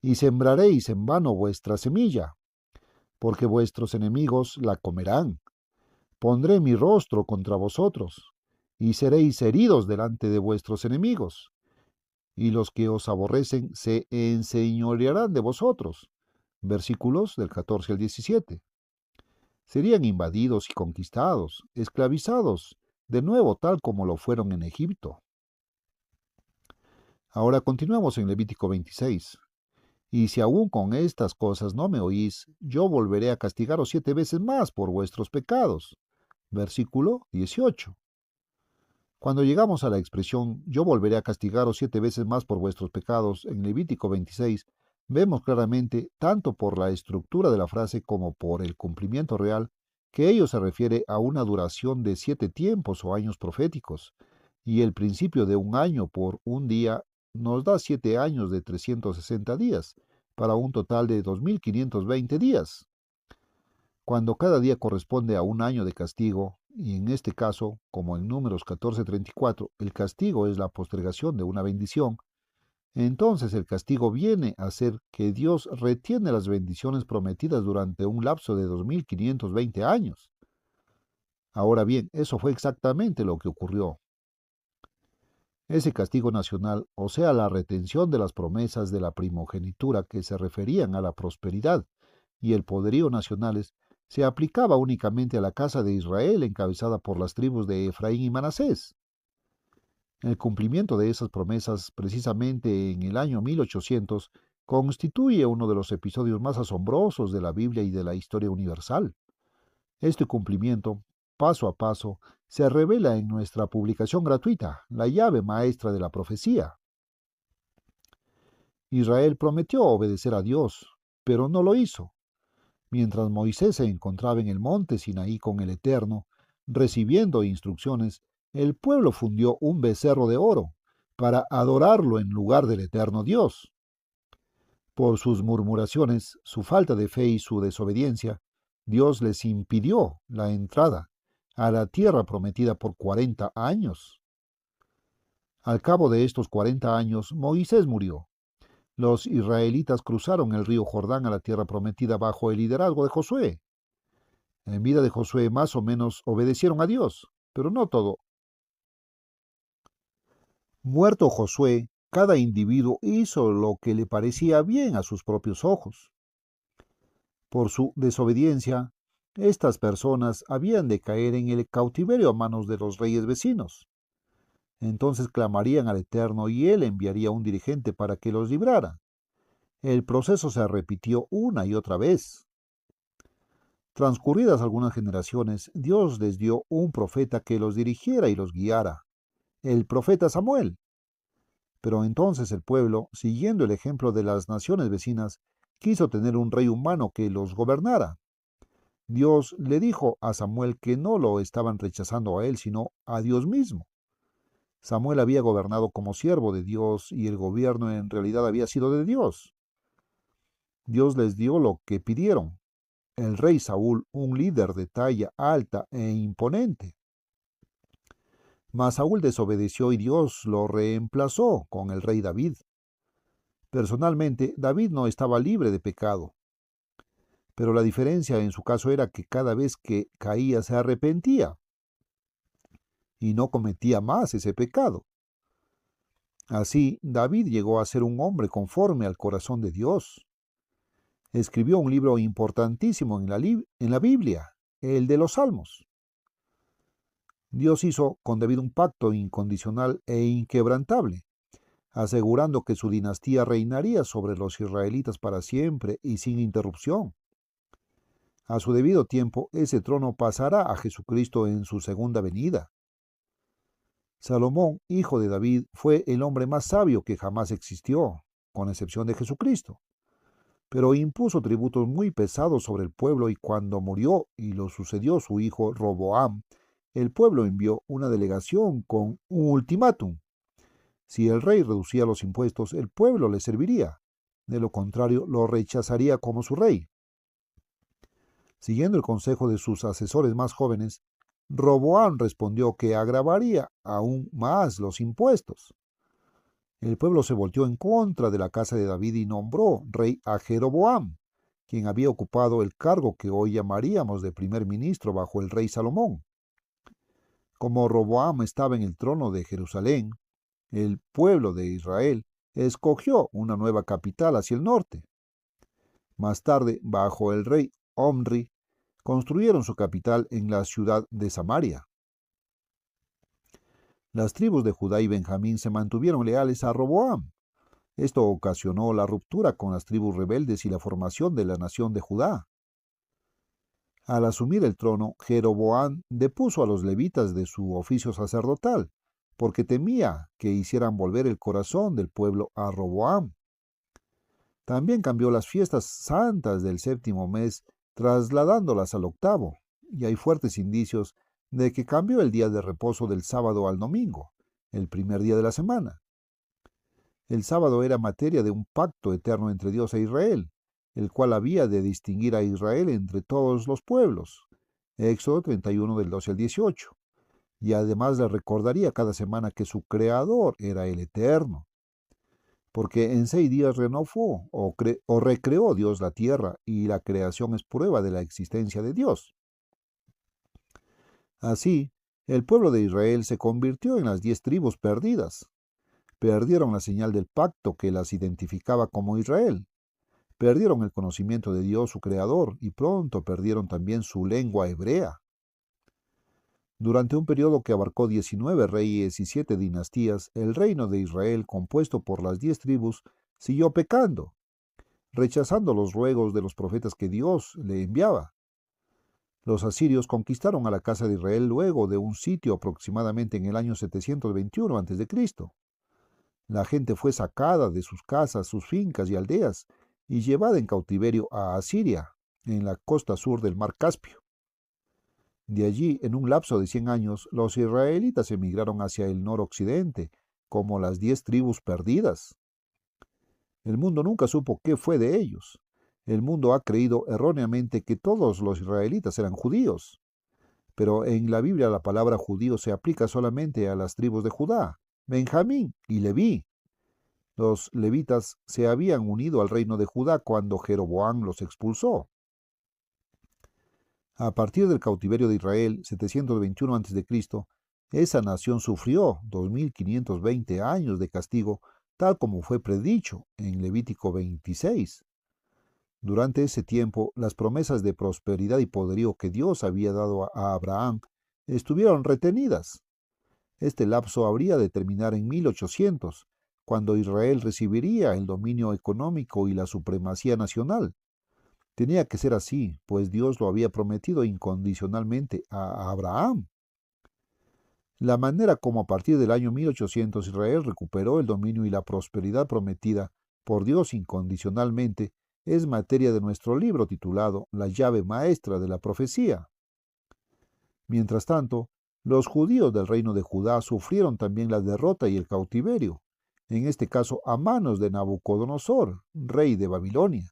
y sembraréis en vano vuestra semilla, porque vuestros enemigos la comerán. Pondré mi rostro contra vosotros, y seréis heridos delante de vuestros enemigos, y los que os aborrecen se enseñorearán de vosotros. Versículos del 14 al 17. Serían invadidos y conquistados, esclavizados, de nuevo tal como lo fueron en Egipto. Ahora continuamos en Levítico 26. Y si aún con estas cosas no me oís, yo volveré a castigaros 7 veces más por vuestros pecados. Versículo 18. Cuando llegamos a la expresión yo volveré a castigaros 7 veces más por vuestros pecados en Levítico 26, vemos claramente, tanto por la estructura de la frase como por el cumplimiento real, que ello se refiere a una duración de 7 tiempos o años proféticos, y el principio de un año por un día nos da 7 años de 360 días, para un total de 2520 días. Cuando cada día corresponde a un año de castigo, y en este caso, como en Números 14:34, el castigo es la postergación de una bendición, Entonces el castigo viene a ser que Dios retiene las bendiciones prometidas durante un lapso de 2520 años. Ahora bien, eso fue exactamente lo que ocurrió. Ese castigo nacional, o sea, la retención de las promesas de la primogenitura que se referían a la prosperidad y el poderío nacionales, se aplicaba únicamente a la casa de Israel encabezada por las tribus de Efraín y Manasés. El cumplimiento de esas promesas, precisamente en el año 1800, constituye uno de los episodios más asombrosos de la Biblia y de la historia universal. Este cumplimiento, paso a paso, se revela en nuestra publicación gratuita, La llave maestra de la profecía. Israel prometió obedecer a Dios, pero no lo hizo. Mientras Moisés se encontraba en el monte Sinaí con el Eterno, recibiendo instrucciones, el pueblo fundió un becerro de oro para adorarlo en lugar del eterno Dios. Por sus murmuraciones, su falta de fe y su desobediencia, Dios les impidió la entrada a la tierra prometida por 40 años. Al cabo de estos 40 años, Moisés murió. Los israelitas cruzaron el río Jordán a la tierra prometida bajo el liderazgo de Josué. En vida de Josué más o menos obedecieron a Dios, pero no todo. Muerto Josué, cada individuo hizo lo que le parecía bien a sus propios ojos. Por su desobediencia, estas personas habían de caer en el cautiverio a manos de los reyes vecinos. Entonces clamarían al Eterno y él enviaría un dirigente para que los librara. El proceso se repitió una y otra vez. Transcurridas algunas generaciones, Dios les dio un profeta que los dirigiera y los guiara, el profeta Samuel. Pero entonces el pueblo, siguiendo el ejemplo de las naciones vecinas, quiso tener un rey humano que los gobernara. Dios le dijo a Samuel que no lo estaban rechazando a él, sino a Dios mismo. Samuel había gobernado como siervo de Dios y el gobierno en realidad había sido de Dios. Dios les dio lo que pidieron. El rey Saúl, un líder de talla alta e imponente. Mas Saúl desobedeció y Dios lo reemplazó con el rey David. Personalmente, David no estaba libre de pecado, pero la diferencia en su caso era que cada vez que caía se arrepentía y no cometía más ese pecado. Así, David llegó a ser un hombre conforme al corazón de Dios. Escribió un libro importantísimo en la Biblia, el de los Salmos. Dios hizo con David un pacto incondicional e inquebrantable, asegurando que su dinastía reinaría sobre los israelitas para siempre y sin interrupción. A su debido tiempo, ese trono pasará a Jesucristo en su segunda venida. Salomón, hijo de David, fue el hombre más sabio que jamás existió, con excepción de Jesucristo, pero impuso tributos muy pesados sobre el pueblo y cuando murió y lo sucedió su hijo Roboam, el pueblo envió una delegación con un ultimátum. Si el rey reducía los impuestos, el pueblo le serviría. De lo contrario, lo rechazaría como su rey. Siguiendo el consejo de sus asesores más jóvenes, Roboam respondió que agravaría aún más los impuestos. El pueblo se volteó en contra de la casa de David y nombró rey a Jeroboam, quien había ocupado el cargo que hoy llamaríamos de primer ministro bajo el rey Salomón. Como Roboam estaba en el trono de Jerusalén, el pueblo de Israel escogió una nueva capital hacia el norte. Más tarde, bajo el rey Omri, construyeron su capital en la ciudad de Samaria. Las tribus de Judá y Benjamín se mantuvieron leales a Roboam. Esto ocasionó la ruptura con las tribus rebeldes y la formación de la nación de Judá. Al asumir el trono, Jeroboam depuso a los levitas de su oficio sacerdotal, porque temía que hicieran volver el corazón del pueblo a Roboam. También cambió las fiestas santas del séptimo mes, trasladándolas al octavo, y hay fuertes indicios de que cambió el día de reposo del sábado al domingo, el primer día de la semana. El sábado era materia de un pacto eterno entre Dios e Israel, el cual había de distinguir a Israel entre todos los pueblos. Éxodo 31 del 12 al 18. Y además le recordaría cada semana que su Creador era el Eterno. porque en 6 días renovó o recreó Dios la tierra, y la creación es prueba de la existencia de Dios. Así, el pueblo de Israel se convirtió en las 10 tribus perdidas. Perdieron la señal del pacto que las identificaba como Israel. Perdieron el conocimiento de Dios, su Creador, y pronto perdieron también su lengua hebrea. Durante un periodo que abarcó 19 reyes y 7 dinastías, el reino de Israel, compuesto por las 10 tribus, siguió pecando, rechazando los ruegos de los profetas que Dios le enviaba. Los asirios conquistaron a la casa de Israel luego de un sitio aproximadamente en el año 721 a.C. La gente fue sacada de sus casas, sus fincas y aldeas y llevada en cautiverio a Asiria, en la costa sur del mar Caspio. De allí, en un lapso de 100 años, los israelitas emigraron hacia el noroccidente, como las 10 tribus perdidas. El mundo nunca supo qué fue de ellos. El mundo ha creído erróneamente que todos los israelitas eran judíos. Pero en la Biblia la palabra judío se aplica solamente a las tribus de Judá, Benjamín y Leví. Los levitas se habían unido al reino de Judá cuando Jeroboam los expulsó. A partir del cautiverio de Israel, 721 a.C., esa nación sufrió 2520 años de castigo, tal como fue predicho en Levítico 26. Durante ese tiempo, las promesas de prosperidad y poderío que Dios había dado a Abraham estuvieron retenidas. Este lapso habría de terminar en 1800, cuando Israel recibiría el dominio económico y la supremacía nacional. Tenía que ser así, pues Dios lo había prometido incondicionalmente a Abraham. La manera como a partir del año 1800 Israel recuperó el dominio y la prosperidad prometida por Dios incondicionalmente es materia de nuestro libro titulado La llave maestra de la profecía. Mientras tanto, los judíos del reino de Judá sufrieron también la derrota y el cautiverio, en este caso a manos de Nabucodonosor, rey de Babilonia.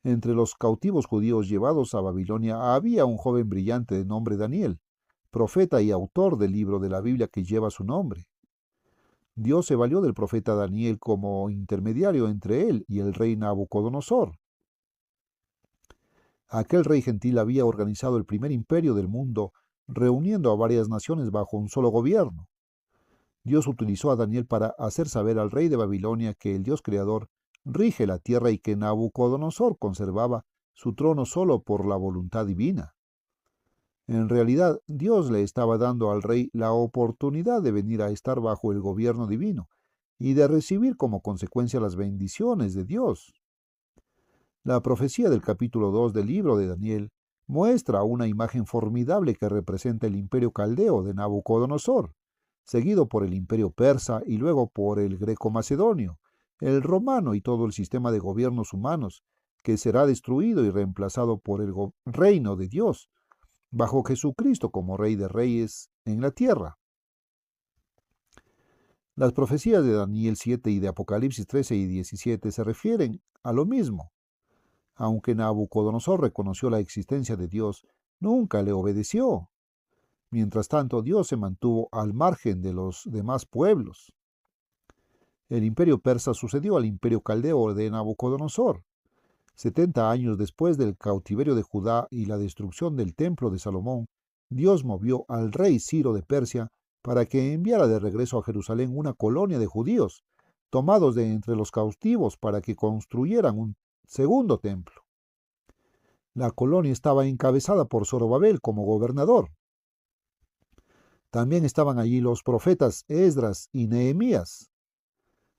Entre los cautivos judíos llevados a Babilonia había un joven brillante de nombre Daniel, profeta y autor del libro de la Biblia que lleva su nombre. Dios se valió del profeta Daniel como intermediario entre él y el rey Nabucodonosor. Aquel rey gentil había organizado el primer imperio del mundo, reuniendo a varias naciones bajo un solo gobierno. Dios utilizó a Daniel para hacer saber al rey de Babilonia que el Dios creador rige la tierra y que Nabucodonosor conservaba su trono solo por la voluntad divina. En realidad, Dios le estaba dando al rey la oportunidad de venir a estar bajo el gobierno divino y de recibir como consecuencia las bendiciones de Dios. La profecía del capítulo 2 del libro de Daniel muestra una imagen formidable que representa el imperio caldeo de Nabucodonosor, seguido por el imperio persa y luego por el greco-macedonio, el romano y todo el sistema de gobiernos humanos, que será destruido y reemplazado por el reino de Dios, bajo Jesucristo como Rey de Reyes en la tierra. Las profecías de Daniel 7 y de Apocalipsis 13 y 17 se refieren a lo mismo. Aunque Nabucodonosor reconoció la existencia de Dios, nunca le obedeció. Mientras tanto, Dios se mantuvo al margen de los demás pueblos. El imperio persa sucedió al imperio caldeo de Nabucodonosor. 70 años después del cautiverio de Judá y la destrucción del templo de Salomón, Dios movió al rey Ciro de Persia para que enviara de regreso a Jerusalén una colonia de judíos, tomados de entre los cautivos para que construyeran un segundo templo. La colonia estaba encabezada por Zorobabel como gobernador. También estaban allí los profetas Esdras y Nehemías.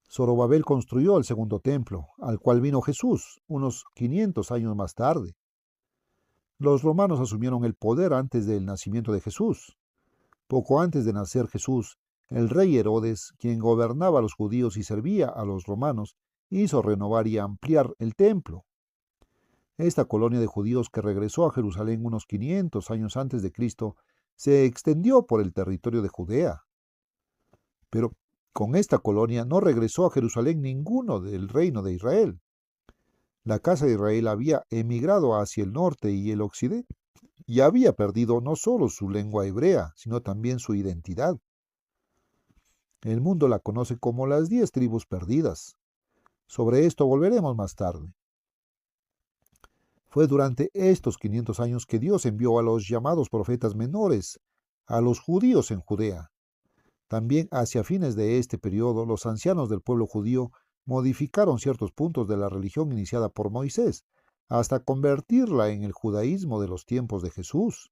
Zorobabel construyó el segundo templo, al cual vino Jesús unos 500 años más tarde. Los romanos asumieron el poder antes del nacimiento de Jesús. Poco antes de nacer Jesús, el rey Herodes, quien gobernaba a los judíos y servía a los romanos, hizo renovar y ampliar el templo. Esta colonia de judíos que regresó a Jerusalén unos 500 años antes de Cristo se extendió por el territorio de Judea. Pero con esta colonia no regresó a Jerusalén ninguno del reino de Israel. La casa de Israel había emigrado hacia el norte y el occidente y había perdido no solo su lengua hebrea, sino también su identidad. El mundo la conoce como las 10 tribus perdidas. Sobre esto volveremos más tarde. Fue durante estos 500 años que Dios envió a los llamados profetas menores, a los judíos en Judea. También hacia fines de este periodo, los ancianos del pueblo judío modificaron ciertos puntos de la religión iniciada por Moisés, hasta convertirla en el judaísmo de los tiempos de Jesús.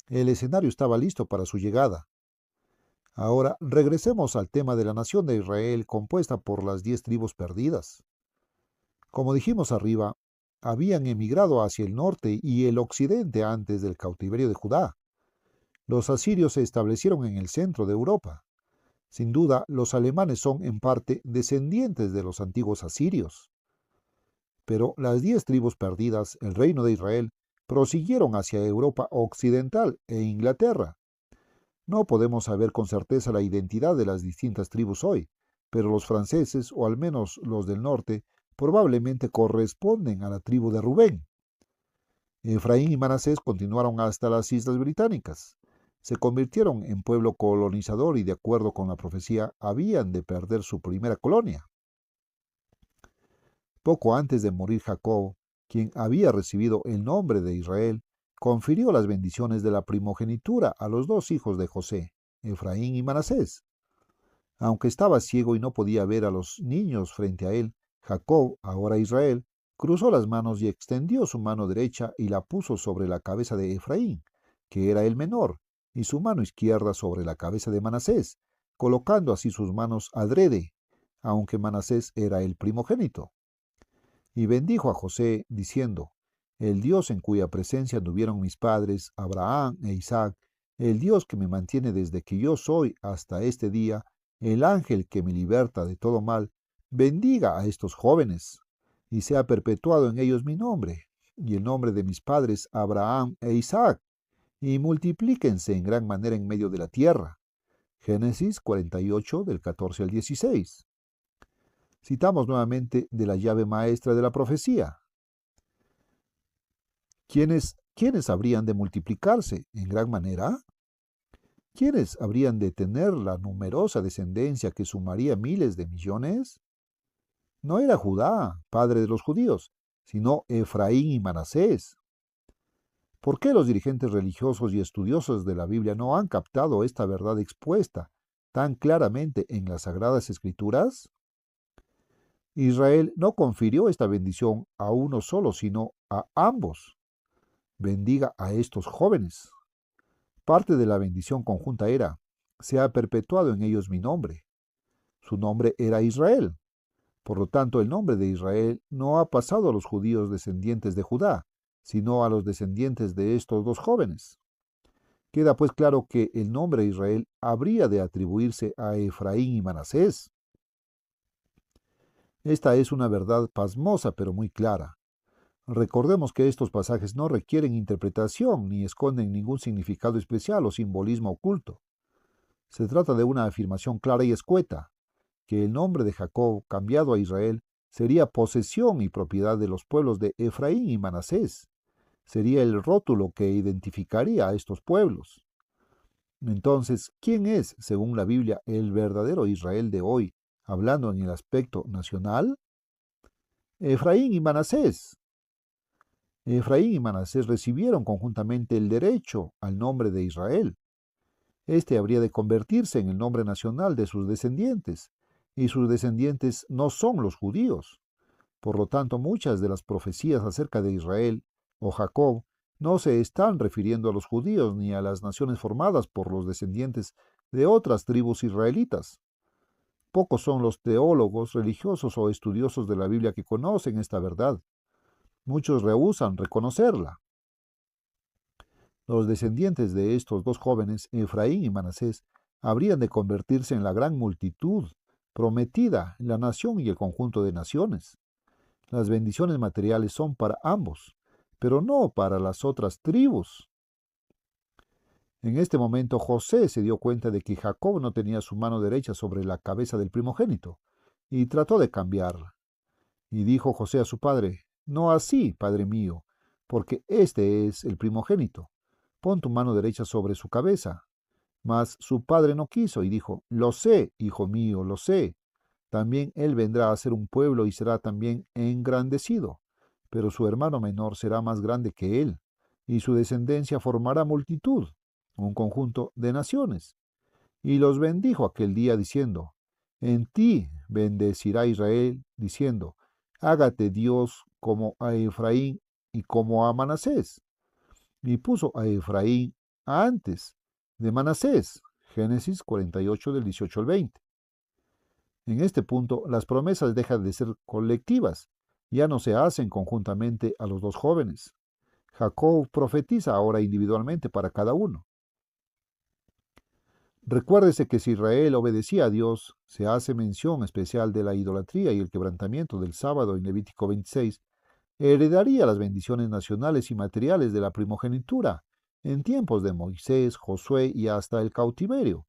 El escenario estaba listo para su llegada. Ahora regresemos al tema de la nación de Israel compuesta por las 10 tribus perdidas. Como dijimos arriba, habían emigrado hacia el norte y el occidente antes del cautiverio de Judá. Los asirios se establecieron en el centro de Europa. Sin duda, los alemanes son en parte descendientes de los antiguos asirios. Pero las 10 tribus perdidas, el reino de Israel, prosiguieron hacia Europa occidental e Inglaterra. No podemos saber con certeza la identidad de las distintas tribus hoy, pero los franceses, o al menos los del norte, probablemente corresponden a la tribu de Rubén. Efraín y Manasés continuaron hasta las Islas Británicas. Se convirtieron en pueblo colonizador y, de acuerdo con la profecía, habían de perder su primera colonia. Poco antes de morir Jacob, quien había recibido el nombre de Israel, confirió las bendiciones de la primogenitura a los 2 hijos de José, Efraín y Manasés. Aunque estaba ciego y no podía ver a los niños frente a él, Jacob, ahora Israel, cruzó las manos y extendió su mano derecha y la puso sobre la cabeza de Efraín, que era el menor, y su mano izquierda sobre la cabeza de Manasés, colocando así sus manos adrede, aunque Manasés era el primogénito. Y bendijo a José, diciendo: El Dios en cuya presencia anduvieron mis padres, Abraham e Isaac, el Dios que me mantiene desde que yo soy hasta este día, el ángel que me liberta de todo mal, bendiga a estos jóvenes, y sea perpetuado en ellos mi nombre, y el nombre de mis padres Abraham e Isaac, y multiplíquense en gran manera en medio de la tierra. Génesis 48, del 14 al 16. Citamos nuevamente de la llave maestra de la profecía. ¿Quiénes habrían de multiplicarse en gran manera? ¿Quiénes habrían de tener la numerosa descendencia que sumaría miles de millones? No era Judá, padre de los judíos, sino Efraín y Manasés. ¿Por qué los dirigentes religiosos y estudiosos de la Biblia no han captado esta verdad expuesta tan claramente en las Sagradas Escrituras? Israel no confirió esta bendición a uno solo, sino a ambos. Bendiga a estos jóvenes. Parte de la bendición conjunta era: se ha perpetuado en ellos mi nombre. Su nombre era Israel. Por lo tanto, el nombre de Israel no ha pasado a los judíos descendientes de Judá, sino a los descendientes de estos 2 jóvenes. Queda pues claro que el nombre Israel habría de atribuirse a Efraín y Manasés. Esta es una verdad pasmosa pero muy clara. Recordemos que estos pasajes no requieren interpretación ni esconden ningún significado especial o simbolismo oculto. Se trata de una afirmación clara y escueta, que el nombre de Jacob, cambiado a Israel, sería posesión y propiedad de los pueblos de Efraín y Manasés. Sería el rótulo que identificaría a estos pueblos. Entonces, ¿quién es, según la Biblia, el verdadero Israel de hoy, hablando en el aspecto nacional? Efraín y Manasés. Efraín y Manasés recibieron conjuntamente el derecho al nombre de Israel. Este habría de convertirse en el nombre nacional de sus descendientes, y sus descendientes no son los judíos. Por lo tanto, muchas de las profecías acerca de Israel o Jacob no se están refiriendo a los judíos ni a las naciones formadas por los descendientes de otras tribus israelitas. Pocos son los teólogos, religiosos o estudiosos de la Biblia que conocen esta verdad. Muchos rehúsan reconocerla. Los descendientes de estos 2 jóvenes, Efraín y Manasés, habrían de convertirse en la gran multitud prometida, la nación y el conjunto de naciones. Las bendiciones materiales son para ambos, pero no para las otras tribus. En este momento José se dio cuenta de que Jacob no tenía su mano derecha sobre la cabeza del primogénito, y trató de cambiarla. Y dijo José a su padre: No así, padre mío, porque este es el primogénito. Pon tu mano derecha sobre su cabeza. Mas su padre no quiso y dijo, lo sé, hijo mío, lo sé. También él vendrá a ser un pueblo y será también engrandecido. Pero su hermano menor será más grande que él, y su descendencia formará multitud, un conjunto de naciones. Y los bendijo aquel día diciendo, en ti bendecirá Israel, diciendo, hágate Dios como a Efraín y como a Manasés. Y puso a Efraín antes de Manasés. Génesis 48 del 18 al 20. En este punto, las promesas dejan de ser colectivas, ya no se hacen conjuntamente a los dos jóvenes. Jacob profetiza ahora individualmente para cada uno. Recuérdese que si Israel obedecía a Dios, se hace mención especial de la idolatría y el quebrantamiento del sábado en Levítico 26, heredaría las bendiciones nacionales y materiales de la primogenitura en tiempos de Moisés, Josué y hasta el cautiverio,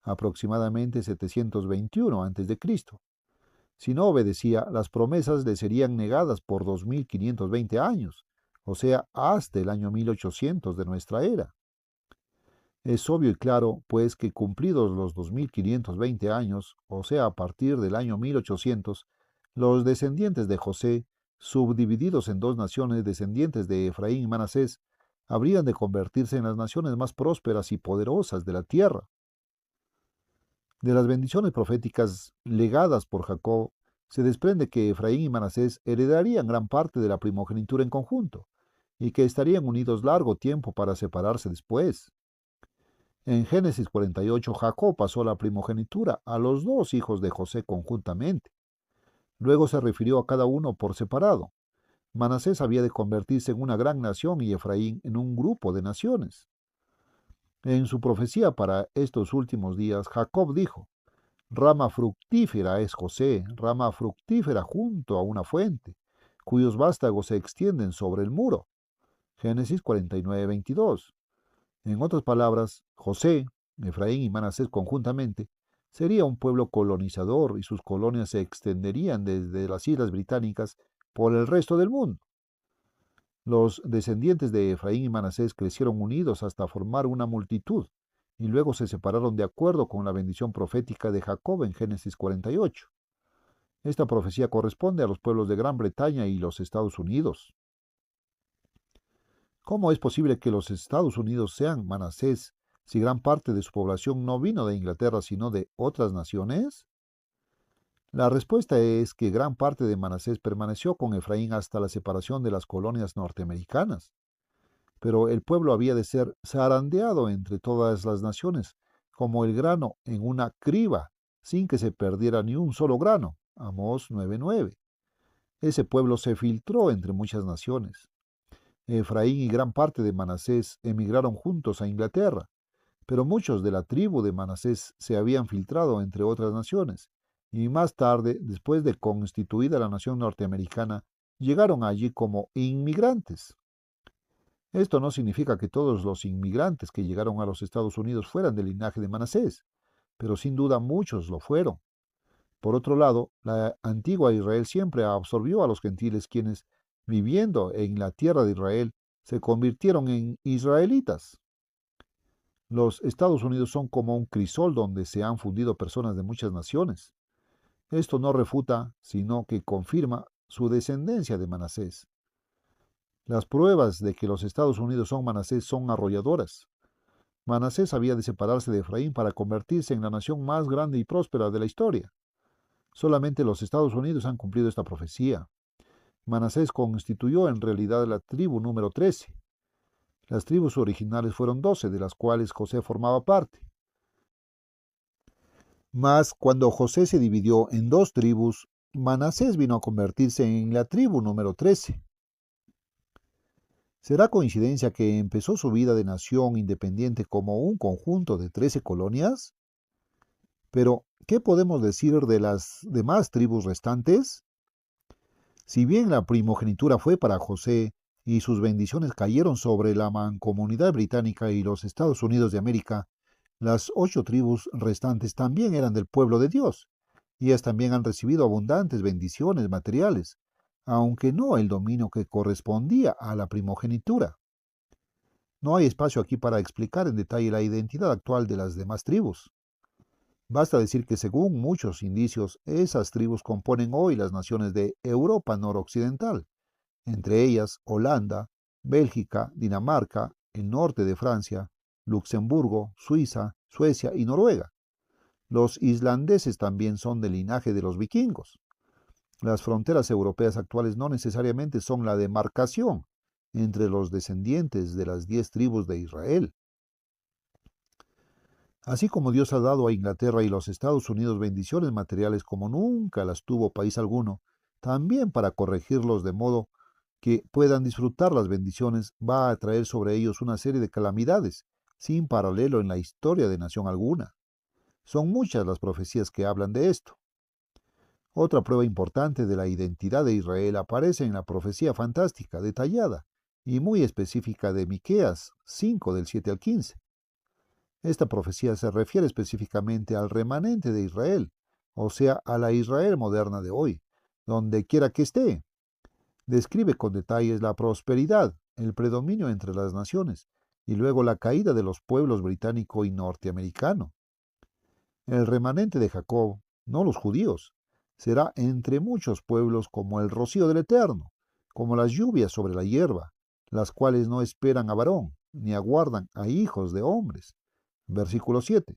aproximadamente 721 a.C. Si no obedecía, las promesas le serían negadas por 2520 años, o sea, hasta el año 1800 de nuestra era. Es obvio y claro, pues, que cumplidos los 2520 años, o sea, a partir del año 1800, los descendientes de José, subdivididos en dos naciones descendientes de Efraín y Manasés, habrían de convertirse en las naciones más prósperas y poderosas de la tierra. De las bendiciones proféticas legadas por Jacob, se desprende que Efraín y Manasés heredarían gran parte de la primogenitura en conjunto, y que estarían unidos largo tiempo para separarse después. En Génesis 48, Jacob pasó la primogenitura a los dos hijos de José conjuntamente. Luego se refirió a cada uno por separado. Manasés había de convertirse en una gran nación y Efraín en un grupo de naciones. En su profecía para estos últimos días, Jacob dijo, rama fructífera es José, rama fructífera junto a una fuente, cuyos vástagos se extienden sobre el muro. Génesis 49, 22. En otras palabras, José, Efraín y Manasés conjuntamente, sería un pueblo colonizador y sus colonias se extenderían desde las Islas Británicas por el resto del mundo. Los descendientes de Efraín y Manasés crecieron unidos hasta formar una multitud y luego se separaron de acuerdo con la bendición profética de Jacob en Génesis 48. Esta profecía corresponde a los pueblos de Gran Bretaña y los Estados Unidos. ¿Cómo es posible que los Estados Unidos sean Manasés si gran parte de su población no vino de Inglaterra sino de otras naciones? La respuesta es que gran parte de Manasés permaneció con Efraín hasta la separación de las colonias norteamericanas. Pero el pueblo había de ser zarandeado entre todas las naciones, como el grano en una criba, sin que se perdiera ni un solo grano. Amós 9:9. Ese pueblo se filtró entre muchas naciones. Efraín y gran parte de Manasés emigraron juntos a Inglaterra, pero muchos de la tribu de Manasés se habían filtrado entre otras naciones, y más tarde, después de constituida la nación norteamericana, llegaron allí como inmigrantes. Esto no significa que todos los inmigrantes que llegaron a los Estados Unidos fueran del linaje de Manasés, pero sin duda muchos lo fueron. Por otro lado, la antigua Israel siempre absorbió a los gentiles quienes, viviendo en la tierra de Israel, se convirtieron en israelitas. Los Estados Unidos son como un crisol donde se han fundido personas de muchas naciones. Esto no refuta, sino que confirma su descendencia de Manasés. Las pruebas de que los Estados Unidos son Manasés son arrolladoras. Manasés había de separarse de Efraín para convertirse en la nación más grande y próspera de la historia. Solamente los Estados Unidos han cumplido esta profecía. Manasés constituyó en realidad la tribu número 13. Las tribus originales fueron 12, de las cuales José formaba parte. Mas cuando José se dividió en dos tribus, Manasés vino a convertirse en la tribu número 13. ¿Será coincidencia que empezó su vida de nación independiente como un conjunto de 13 colonias? Pero, ¿qué podemos decir de las demás tribus restantes? Si bien la primogenitura fue para José y sus bendiciones cayeron sobre la mancomunidad británica y los Estados Unidos de América, las 8 tribus restantes también eran del pueblo de Dios, y ellas también han recibido abundantes bendiciones materiales, aunque no el dominio que correspondía a la primogenitura. No hay espacio aquí para explicar en detalle la identidad actual de las demás tribus. Basta decir que según muchos indicios, esas tribus componen hoy las naciones de Europa noroccidental, entre ellas Holanda, Bélgica, Dinamarca, el norte de Francia, Luxemburgo, Suiza, Suecia y Noruega. Los islandeses también son del linaje de los vikingos. Las fronteras europeas actuales no necesariamente son la demarcación entre los descendientes de las 10 tribus de Israel. Así como Dios ha dado a Inglaterra y los Estados Unidos bendiciones materiales como nunca las tuvo país alguno, también para corregirlos de modo que puedan disfrutar las bendiciones, va a traer sobre ellos una serie de calamidades, sin paralelo en la historia de nación alguna. Son muchas las profecías que hablan de esto. Otra prueba importante de la identidad de Israel aparece en la profecía fantástica, detallada y muy específica de Miqueas 5 del 7 al 15. Esta profecía se refiere específicamente al remanente de Israel, o sea, a la Israel moderna de hoy, donde quiera que esté. Describe con detalles la prosperidad, el predominio entre las naciones, y luego la caída de los pueblos británico y norteamericano. El remanente de Jacob, no los judíos, será entre muchos pueblos como el rocío del Eterno, como las lluvias sobre la hierba, las cuales no esperan a varón, ni aguardan a hijos de hombres. Versículo 7.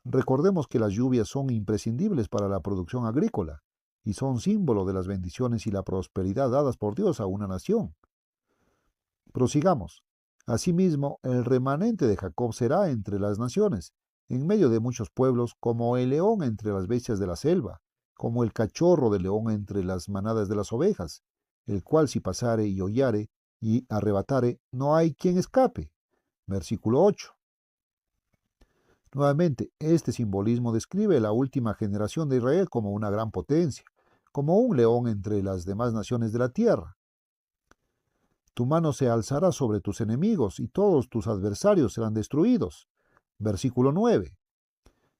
Recordemos que las lluvias son imprescindibles para la producción agrícola y son símbolo de las bendiciones y la prosperidad dadas por Dios a una nación. Prosigamos. Asimismo, el remanente de Jacob será entre las naciones, en medio de muchos pueblos, como el león entre las bestias de la selva, como el cachorro del león entre las manadas de las ovejas, el cual si pasare y hollare y arrebatare, no hay quien escape. Versículo 8. Nuevamente, este simbolismo describe la última generación de Israel como una gran potencia, como un león entre las demás naciones de la tierra. Tu mano se alzará sobre tus enemigos y todos tus adversarios serán destruidos. Versículo 9.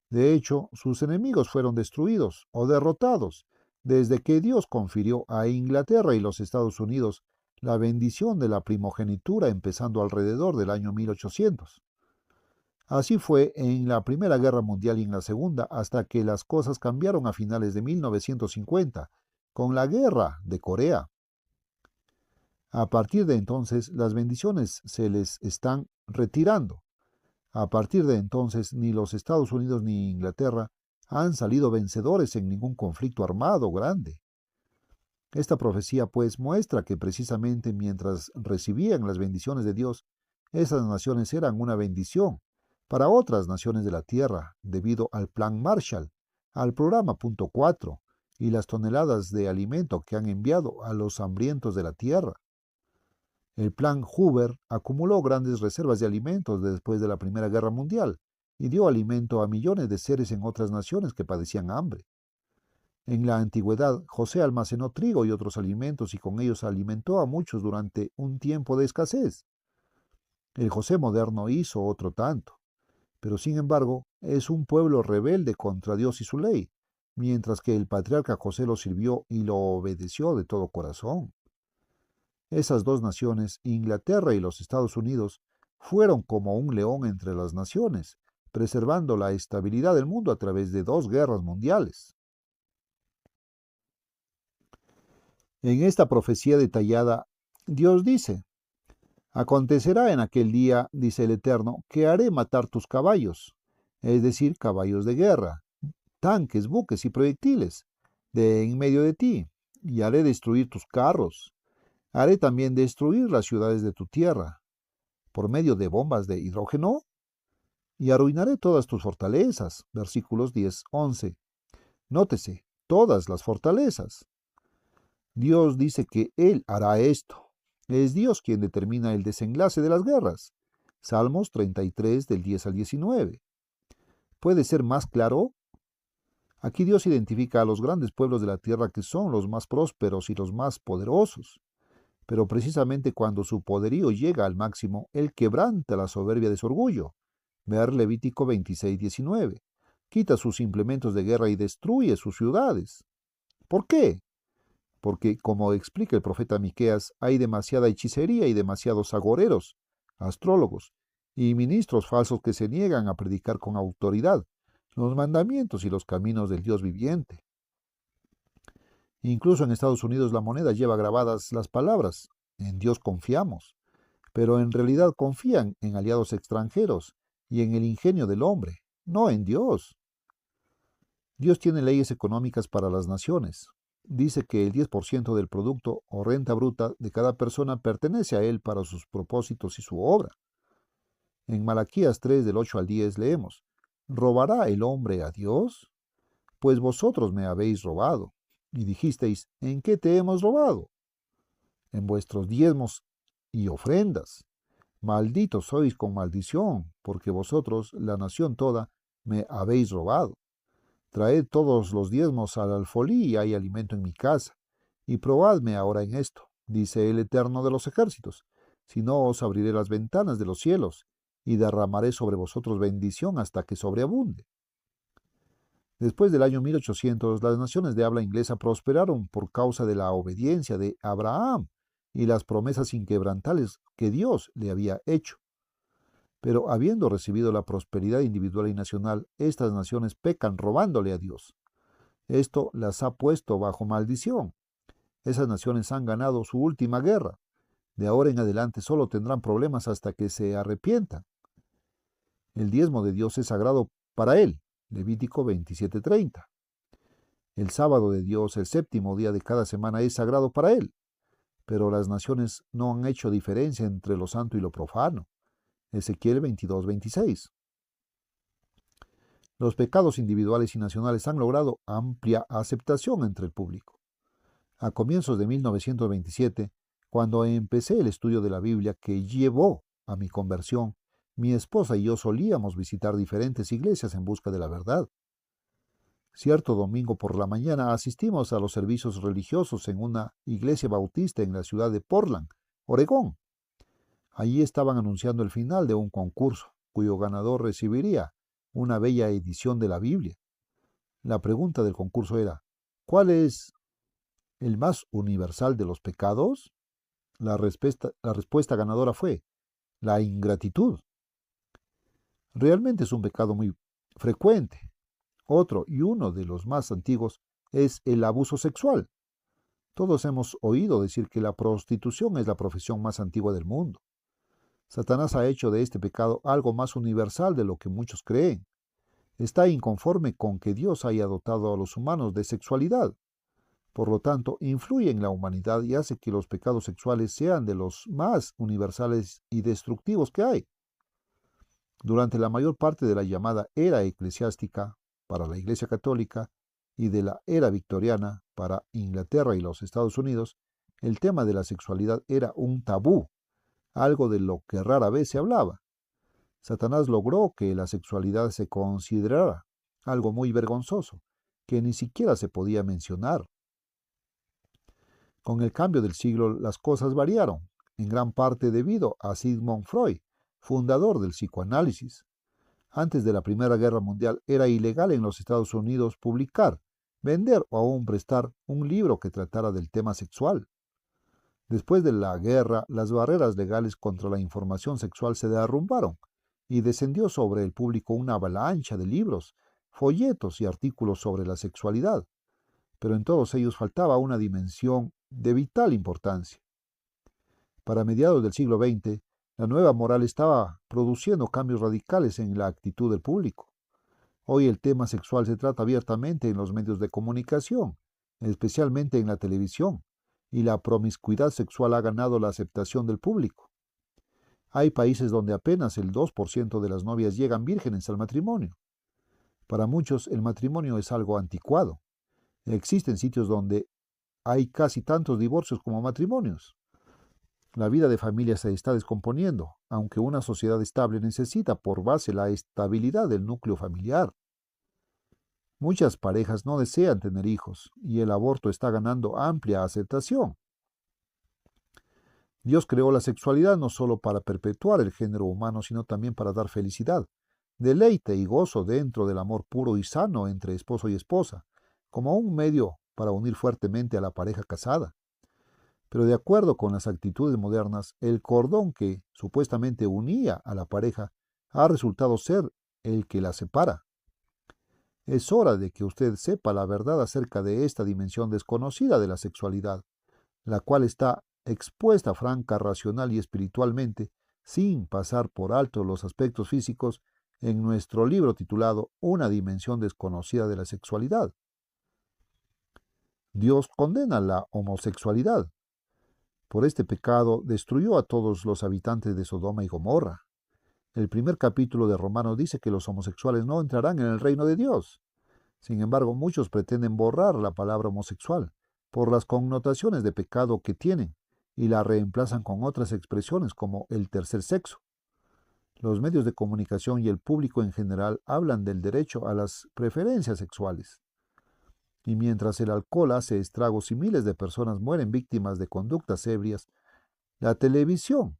De hecho, sus enemigos fueron destruidos o derrotados desde que Dios confirió a Inglaterra y los Estados Unidos la bendición de la primogenitura empezando alrededor del año 1800. Así fue en la Primera Guerra Mundial y en la Segunda, hasta que las cosas cambiaron a finales de 1950, con la Guerra de Corea. A partir de entonces, las bendiciones se les están retirando. A partir de entonces, ni los Estados Unidos ni Inglaterra han salido vencedores en ningún conflicto armado grande. Esta profecía, pues, muestra que precisamente mientras recibían las bendiciones de Dios, esas naciones eran una bendición para otras naciones de la tierra, debido al Plan Marshall, al programa Punto 4 y las toneladas de alimento que han enviado a los hambrientos de la tierra. El Plan Hoover acumuló grandes reservas de alimentos después de la Primera Guerra Mundial y dio alimento a millones de seres en otras naciones que padecían hambre. En la antigüedad, José almacenó trigo y otros alimentos y con ellos alimentó a muchos durante un tiempo de escasez. El José moderno hizo otro tanto, pero sin embargo es un pueblo rebelde contra Dios y su ley, mientras que el patriarca José lo sirvió y lo obedeció de todo corazón. Esas dos naciones, Inglaterra y los Estados Unidos, fueron como un león entre las naciones, preservando la estabilidad del mundo a través de 2 guerras mundiales. En esta profecía detallada, Dios dice: acontecerá en aquel día, dice el Eterno, que haré matar tus caballos, es decir, caballos de guerra, tanques, buques y proyectiles, de en medio de ti, y haré destruir tus carros. Haré también destruir las ciudades de tu tierra, por medio de bombas de hidrógeno, y arruinaré todas tus fortalezas. Versículos 10-11. Nótese, todas las fortalezas. Dios dice que Él hará esto. Es Dios quien determina el desenlace de las guerras. Salmos 33 del 10 al 19. ¿Puede ser más claro? Aquí Dios identifica a los grandes pueblos de la tierra que son los más prósperos y los más poderosos. Pero precisamente cuando su poderío llega al máximo, Él quebranta la soberbia de su orgullo. Ver Levítico 26-19. Quita sus implementos de guerra y destruye sus ciudades. ¿Por qué? Porque, como explica el profeta Miqueas, hay demasiada hechicería y demasiados agoreros, astrólogos y ministros falsos que se niegan a predicar con autoridad los mandamientos y los caminos del Dios viviente. Incluso en Estados Unidos la moneda lleva grabadas las palabras, en Dios confiamos, pero en realidad confían en aliados extranjeros y en el ingenio del hombre, no en Dios. Dios tiene leyes económicas para las naciones. Dice que el 10% del producto o renta bruta de cada persona pertenece a Él para sus propósitos y su obra. En Malaquías 3 del 8 al 10 leemos, ¿robará el hombre a Dios? Pues vosotros me habéis robado. Y dijisteis, ¿en qué te hemos robado? En vuestros diezmos y ofrendas. Malditos sois con maldición, porque vosotros, la nación toda, me habéis robado. Traed todos los diezmos al alfolí y hay alimento en mi casa. Y probadme ahora en esto, dice el Eterno de los ejércitos, si no os abriré las ventanas de los cielos y derramaré sobre vosotros bendición hasta que sobreabunde. Después del año 1800, las naciones de habla inglesa prosperaron por causa de la obediencia de Abraham y las promesas inquebrantables que Dios le había hecho. Pero habiendo recibido la prosperidad individual y nacional, estas naciones pecan robándole a Dios. Esto las ha puesto bajo maldición. Esas naciones han ganado su última guerra. De ahora en adelante solo tendrán problemas hasta que se arrepientan. El diezmo de Dios es sagrado para él. Levítico 27:30. El sábado de Dios, el séptimo día de cada semana, es sagrado para él. Pero las naciones no han hecho diferencia entre lo santo y lo profano. Ezequiel 22:26. Los pecados individuales y nacionales han logrado amplia aceptación entre el público. A comienzos de 1927, cuando empecé el estudio de la Biblia que llevó a mi conversión, mi esposa y yo solíamos visitar diferentes iglesias en busca de la verdad. Cierto domingo por la mañana asistimos a los servicios religiosos en una iglesia bautista en la ciudad de Portland, Oregón. Allí estaban anunciando el final de un concurso, cuyo ganador recibiría una bella edición de la Biblia. La pregunta del concurso era, ¿cuál es el más universal de los pecados? La respuesta ganadora fue, la ingratitud. Realmente es un pecado muy frecuente. Otro y uno de los más antiguos es el abuso sexual. Todos hemos oído decir que la prostitución es la profesión más antigua del mundo. Satanás ha hecho de este pecado algo más universal de lo que muchos creen. Está inconforme con que Dios haya dotado a los humanos de sexualidad. Por lo tanto, influye en la humanidad y hace que los pecados sexuales sean de los más universales y destructivos que hay. Durante la mayor parte de la llamada era eclesiástica para la Iglesia Católica y de la era victoriana para Inglaterra y los Estados Unidos, el tema de la sexualidad era un tabú, algo de lo que rara vez se hablaba. Satanás logró que la sexualidad se considerara algo muy vergonzoso, que ni siquiera se podía mencionar. Con el cambio del siglo las cosas variaron, en gran parte debido a Sigmund Freud, fundador del psicoanálisis. Antes de la Primera Guerra Mundial era ilegal en los Estados Unidos publicar, vender o aún prestar un libro que tratara del tema sexual. Después de la guerra, las barreras legales contra la información sexual se derrumbaron y descendió sobre el público una avalancha de libros, folletos y artículos sobre la sexualidad, pero en todos ellos faltaba una dimensión de vital importancia. Para mediados del siglo XX, la nueva moral estaba produciendo cambios radicales en la actitud del público. Hoy el tema sexual se trata abiertamente en los medios de comunicación, especialmente en la televisión, y la promiscuidad sexual ha ganado la aceptación del público. Hay países donde apenas el 2% de las novias llegan vírgenes al matrimonio. Para muchos el matrimonio es algo anticuado. Existen sitios donde hay casi tantos divorcios como matrimonios. La vida de familia se está descomponiendo, aunque una sociedad estable necesita por base la estabilidad del núcleo familiar. Muchas parejas no desean tener hijos y el aborto está ganando amplia aceptación. Dios creó la sexualidad no solo para perpetuar el género humano, sino también para dar felicidad, deleite y gozo dentro del amor puro y sano entre esposo y esposa, como un medio para unir fuertemente a la pareja casada. Pero de acuerdo con las actitudes modernas, el cordón que supuestamente unía a la pareja ha resultado ser el que la separa. Es hora de que usted sepa la verdad acerca de esta dimensión desconocida de la sexualidad, la cual está expuesta franca, racional y espiritualmente, sin pasar por alto los aspectos físicos, en nuestro libro titulado Una dimensión desconocida de la sexualidad. Dios condena la homosexualidad. Por este pecado destruyó a todos los habitantes de Sodoma y Gomorra. El primer capítulo de Romanos dice que los homosexuales no entrarán en el reino de Dios. Sin embargo, muchos pretenden borrar la palabra homosexual por las connotaciones de pecado que tienen y la reemplazan con otras expresiones como el tercer sexo. Los medios de comunicación y el público en general hablan del derecho a las preferencias sexuales. Y mientras el alcohol hace estragos y miles de personas mueren víctimas de conductas ebrias, la televisión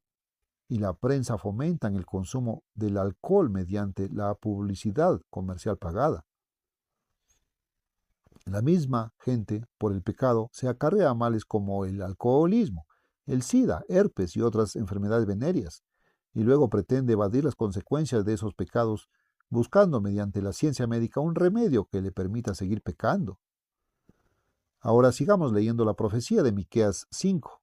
y la prensa fomentan el consumo del alcohol mediante la publicidad comercial pagada. La misma gente, por el pecado, se acarrea males como el alcoholismo, el SIDA, herpes y otras enfermedades venéreas, y luego pretende evadir las consecuencias de esos pecados, buscando mediante la ciencia médica un remedio que le permita seguir pecando. Ahora sigamos leyendo la profecía de Miqueas 5.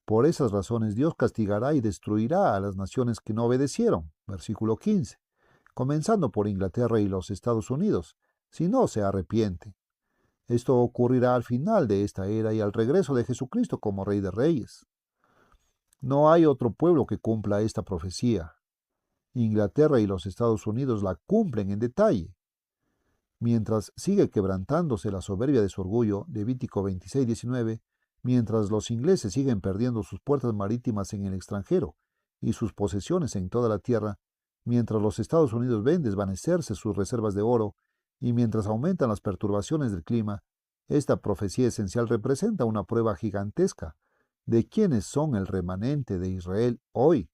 Por esas razones Dios castigará y destruirá a las naciones que no obedecieron, versículo 15, comenzando por Inglaterra y los Estados Unidos, si no se arrepiente. Esto ocurrirá al final de esta era y al regreso de Jesucristo como Rey de Reyes. No hay otro pueblo que cumpla esta profecía. Inglaterra y los Estados Unidos la cumplen en detalle. Mientras sigue quebrantándose la soberbia de su orgullo, Levítico 26:19, mientras los ingleses siguen perdiendo sus puertas marítimas en el extranjero y sus posesiones en toda la tierra, mientras los Estados Unidos ven desvanecerse sus reservas de oro y mientras aumentan las perturbaciones del clima, esta profecía esencial representa una prueba gigantesca de quiénes son el remanente de Israel hoy.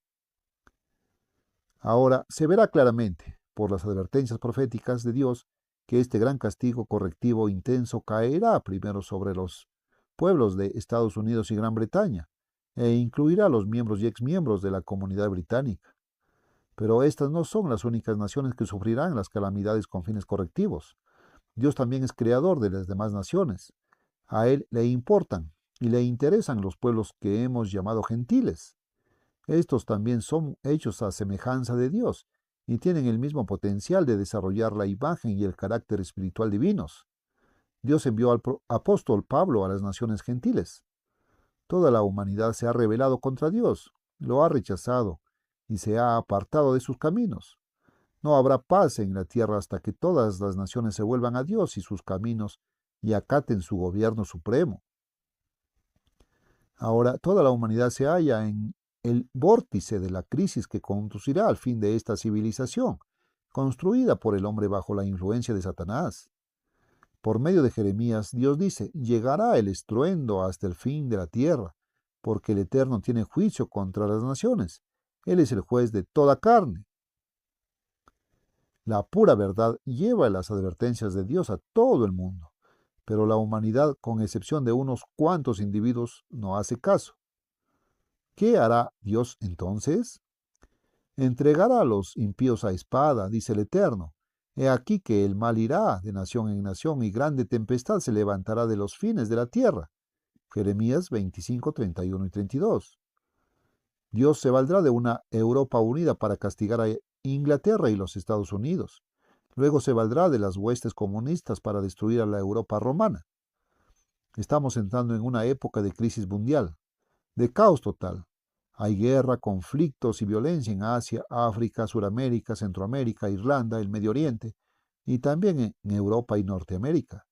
Ahora se verá claramente, por las advertencias proféticas de Dios, que este gran castigo correctivo intenso caerá primero sobre los pueblos de Estados Unidos y Gran Bretaña, e incluirá a los miembros y exmiembros de la comunidad británica. Pero estas no son las únicas naciones que sufrirán las calamidades con fines correctivos. Dios también es creador de las demás naciones. A Él le importan y le interesan los pueblos que hemos llamado gentiles. Estos también son hechos a semejanza de Dios y tienen el mismo potencial de desarrollar la imagen y el carácter espiritual divinos. Dios envió al apóstol Pablo a las naciones gentiles. Toda la humanidad se ha rebelado contra Dios, lo ha rechazado y se ha apartado de sus caminos. No habrá paz en la tierra hasta que todas las naciones se vuelvan a Dios y sus caminos y acaten su gobierno supremo. Ahora toda la humanidad se halla en el vórtice de la crisis que conducirá al fin de esta civilización, construida por el hombre bajo la influencia de Satanás. Por medio de Jeremías, Dios dice, llegará el estruendo hasta el fin de la tierra, porque el Eterno tiene juicio contra las naciones. Él es el juez de toda carne. La pura verdad lleva las advertencias de Dios a todo el mundo, pero la humanidad, con excepción de unos cuantos individuos, no hace caso. ¿Qué hará Dios entonces? Entregará a los impíos a espada, dice el Eterno. He aquí que el mal irá de nación en nación y grande tempestad se levantará de los fines de la tierra. Jeremías 25, 31 y 32. Dios se valdrá de una Europa unida para castigar a Inglaterra y los Estados Unidos. Luego se valdrá de las huestes comunistas para destruir a la Europa romana. Estamos entrando en una época de crisis mundial, de caos total. Hay guerra, conflictos y violencia en Asia, África, Suramérica, Centroamérica, Irlanda, el Medio Oriente y también en Europa y Norteamérica.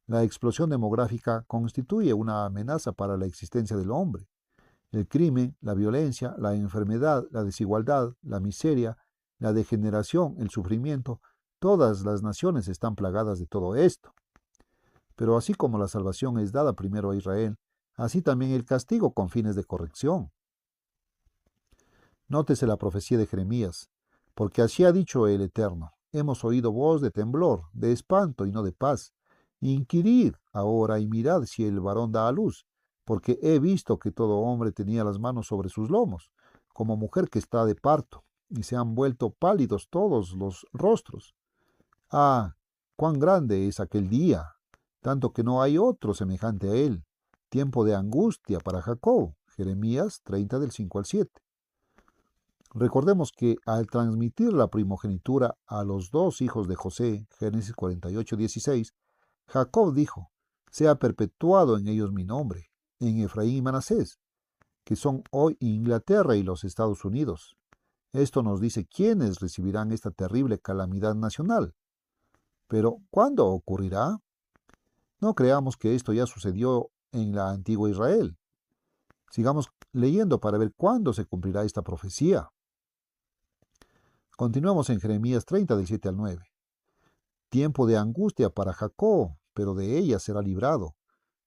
La explosión demográfica constituye una amenaza para la existencia del hombre. El crimen, la violencia, la enfermedad, la desigualdad, la miseria, la degeneración, el sufrimiento, todas las naciones están plagadas de todo esto. Pero así como la salvación es dada primero a Israel, así también el castigo con fines de corrección. Nótese la profecía de Jeremías, porque así ha dicho el Eterno, hemos oído voz de temblor, de espanto y no de paz. Inquirid ahora y mirad si el varón da a luz, porque he visto que todo hombre tenía las manos sobre sus lomos, como mujer que está de parto, y se han vuelto pálidos todos los rostros. Ah, cuán grande es aquel día, tanto que no hay otro semejante a él. Tiempo de angustia para Jacob. Jeremías 30 del 5 al 7. Recordemos que al transmitir la primogenitura a los dos hijos de José, Génesis 48, 16, Jacob dijo, sea perpetuado en ellos mi nombre, en Efraín y Manasés, que son hoy Inglaterra y los Estados Unidos. Esto nos dice quiénes recibirán esta terrible calamidad nacional. Pero, ¿cuándo ocurrirá? No creamos que esto ya sucedió en la antigua Israel. Sigamos leyendo para ver cuándo se cumplirá esta profecía. Continuamos en Jeremías 30, del 7 al 9. Tiempo de angustia para Jacob, pero de ella será librado,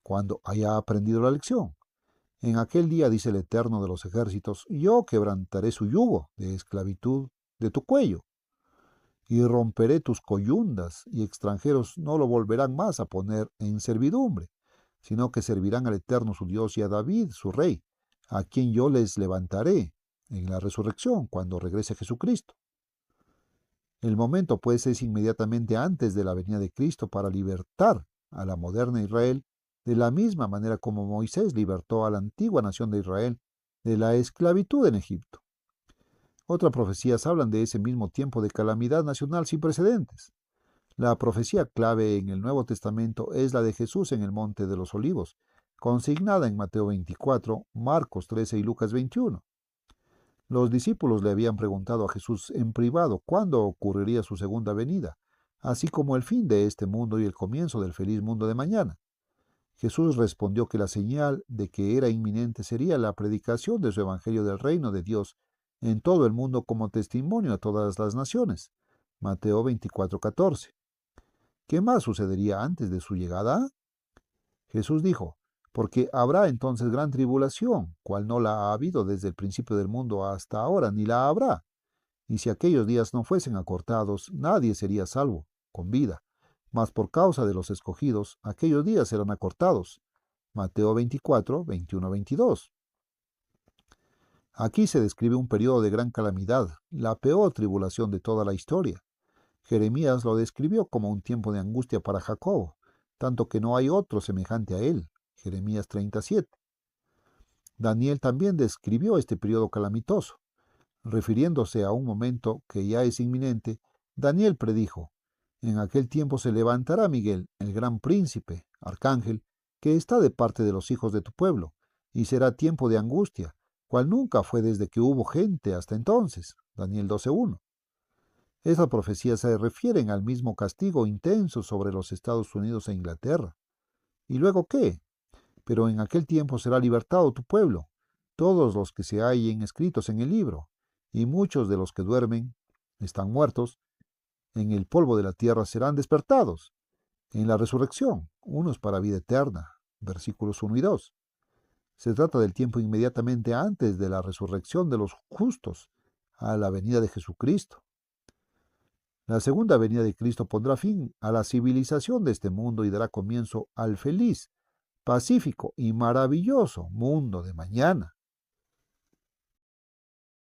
cuando haya aprendido la lección. En aquel día, dice el Eterno de los ejércitos, yo quebrantaré su yugo de esclavitud de tu cuello, y romperé tus coyundas, y extranjeros no lo volverán más a poner en servidumbre, sino que servirán al Eterno su Dios y a David, su rey, a quien yo les levantaré en la resurrección, cuando regrese Jesucristo. El momento, pues, es inmediatamente antes de la venida de Cristo para libertar a la moderna Israel, de la misma manera como Moisés libertó a la antigua nación de Israel de la esclavitud en Egipto. Otras profecías hablan de ese mismo tiempo de calamidad nacional sin precedentes. La profecía clave en el Nuevo Testamento es la de Jesús en el Monte de los Olivos, consignada en Mateo 24, Marcos 13 y Lucas 21. Los discípulos le habían preguntado a Jesús en privado cuándo ocurriría su segunda venida, así como el fin de este mundo y el comienzo del feliz mundo de mañana. Jesús respondió que la señal de que era inminente sería la predicación de su evangelio del reino de Dios en todo el mundo como testimonio a todas las naciones. Mateo 24:14. ¿Qué más sucedería antes de su llegada? Jesús dijo, porque habrá entonces gran tribulación, cual no la ha habido desde el principio del mundo hasta ahora, ni la habrá. Y si aquellos días no fuesen acortados, nadie sería salvo, con vida. Mas por causa de los escogidos, aquellos días serán acortados. Mateo 24, 21, 22. Aquí se describe un periodo de gran calamidad, la peor tribulación de toda la historia. Jeremías lo describió como un tiempo de angustia para Jacob, tanto que no hay otro semejante a él. Jeremías 37. Daniel también describió este periodo calamitoso. Refiriéndose a un momento que ya es inminente, Daniel predijo, en aquel tiempo se levantará Miguel, el gran príncipe, arcángel, que está de parte de los hijos de tu pueblo, y será tiempo de angustia, cual nunca fue desde que hubo gente hasta entonces. Daniel 12:1. Esas profecías se refieren al mismo castigo intenso sobre los Estados Unidos e Inglaterra. ¿Y luego qué? Pero en aquel tiempo será libertado tu pueblo, todos los que se hallen escritos en el libro, y muchos de los que duermen, están muertos, en el polvo de la tierra serán despertados, en la resurrección, unos para vida eterna. Versículos 1 y 2. Se trata del tiempo inmediatamente antes de la resurrección de los justos, a la venida de Jesucristo. La segunda venida de Cristo pondrá fin a la civilización de este mundo y dará comienzo al feliz, pacífico y maravilloso mundo de mañana.